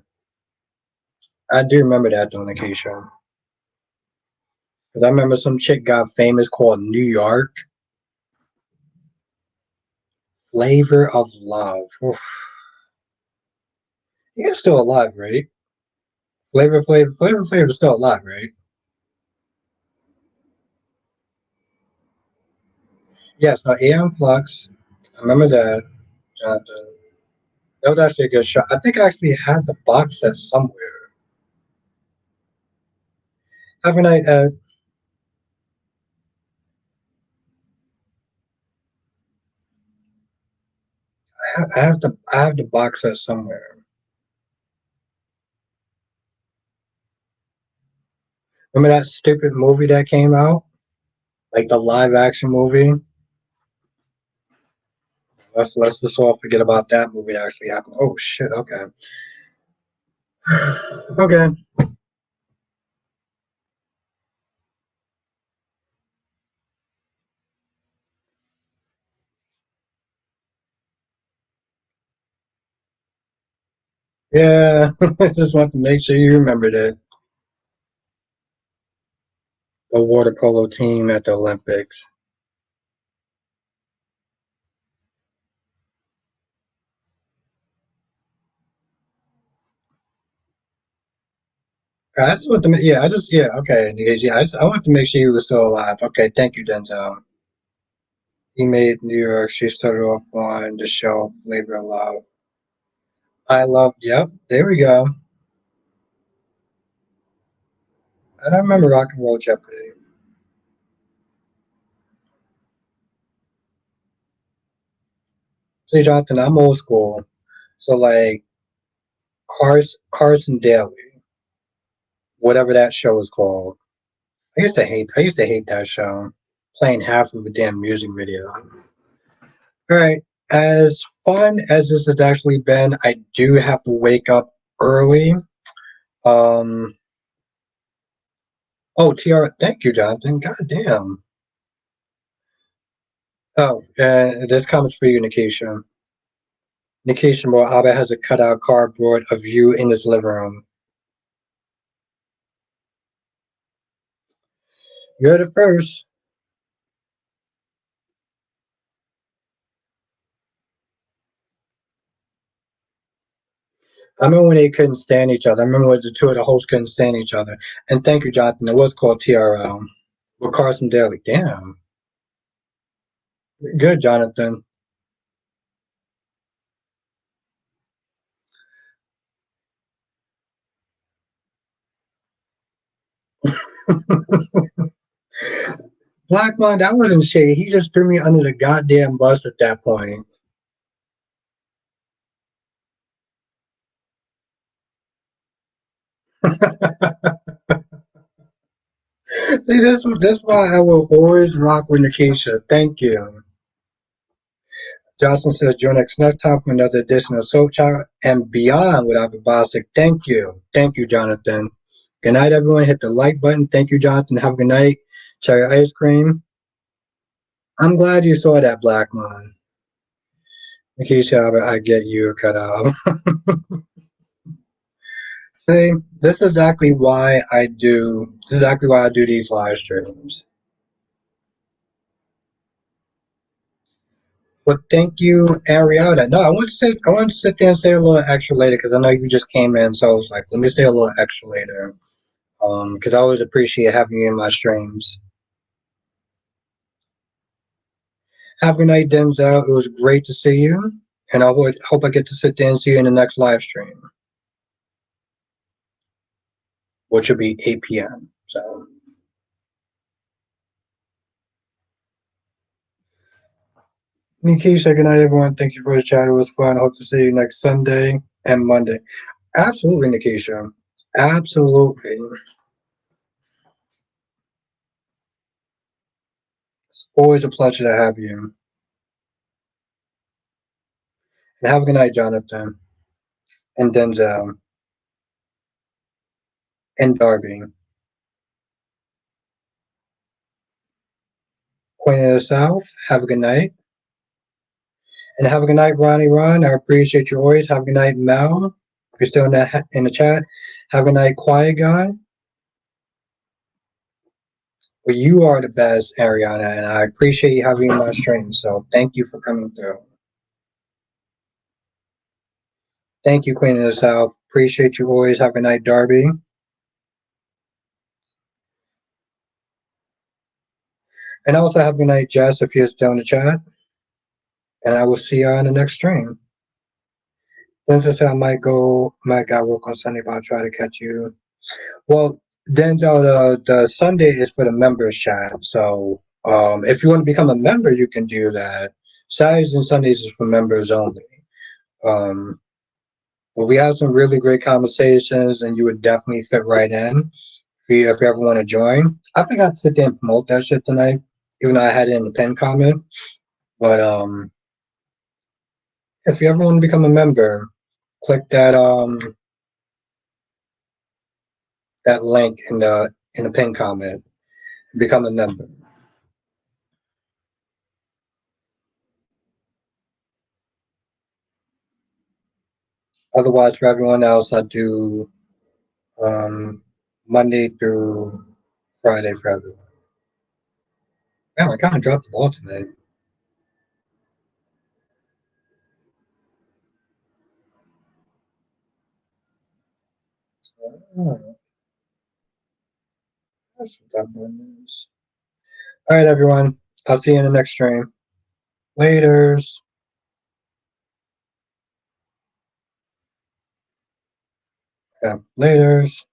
I do remember that on occasion. Because I remember some chick got famous called New York. Flavor of Love. Oof. He's still alive, right? Flavor is still alive, right? Yes, no, AM Flux. I remember that. That was actually a good shot. I think I actually had the box set somewhere. Have a night, I have the box set somewhere. Remember that stupid movie that came out, like the live action movie? Let's just all forget about that movie that actually happened. Oh shit. Okay. Okay. Yeah. I just want to make sure you remember that the water polo team at the Olympics. I just want to. Yeah. Okay. Yeah. I want to make sure you were still alive. Okay. Thank you, Denzel. He made New York. She started off on the show Flavor of Love. I love. Yep. There we go. And I remember Rock and Roll Jeopardy. See, Jonathan, I'm old school. So like Carson Daly, whatever that show is called. I used to hate that show. Playing half of a damn music video. All right. As fun as this has actually been, I do have to wake up early. Um oh, TR, thank you, Jonathan. God damn. Oh, this comment's for you, Nikisha. Nikisha Moore Abba has a cutout cardboard of you in his living room. You're the first. I remember when they couldn't stand each other. I remember when the two of the hosts couldn't stand each other. And thank you, Jonathan. It was called TRL with Carson Daly. Damn. Good, Jonathan. Black Man, that wasn't shade. He just threw me under the goddamn bus at that point. See, this why I will always rock with Nikisha. Thank you. Josslyn says, join us next time for another edition of Soul Child and Beyond with Abba Bostic. Thank you. Thank you, Jonathan. Good night, everyone. Hit the like button. Thank you, Jonathan. Have a good night. Cherry ice cream. I'm glad you saw that, Black Man. Nikisha, I get you cut out. See, this is exactly why I do. This is exactly why I do these live streams. But thank you, Ariana. No, I want to sit there and say a little extra later because I know you just came in, so I was like, let me say a little extra later. Because I always appreciate having you in my streams. Have a good night, Denzel. It was great to see you, and I would hope I get to sit there and see you in the next live stream, which will be 8 p.m. So, Nikisha, good night, everyone. Thank you for the chat. It was fun. I hope to see you next Sunday and Monday. Absolutely, Nikisha. Absolutely. It's always a pleasure to have you. And have a good night, Jonathan, and Denzel, and Darby. Queen of the South, have a good night. And have a good night, Ronnie Ron. I appreciate you always. Have a good night, Mel. If you're still in the chat, have a good night, Quiet Guy. Well, you are the best, Ariana, and I appreciate you having me on my stream. So thank you for coming through. Thank you, Queen of the South. Appreciate you always. Have a good night, Darby. And also have a good night, Jess, if you're still in the chat. And I will see you on the next stream. Denzel, I might got work on Sunday, but I'll try to catch you. Well, Denzel, the Sunday is for the members chat. So if you want to become a member, you can do that. Saturdays and Sundays is for members only. Um, well, we have some really great conversations, and you would definitely fit right in if you ever want to join. I forgot to sit there and promote that shit tonight, even though I had it in the pin comment. But if you ever want to become a member, click that link in the pin comment. Become a member. Otherwise, for everyone else, I do Monday through Friday for everyone. Damn, I kind of dropped the ball today. Oh, that's some dumb news. All right, everyone. I'll see you in the next stream. Laters. Yeah, laters.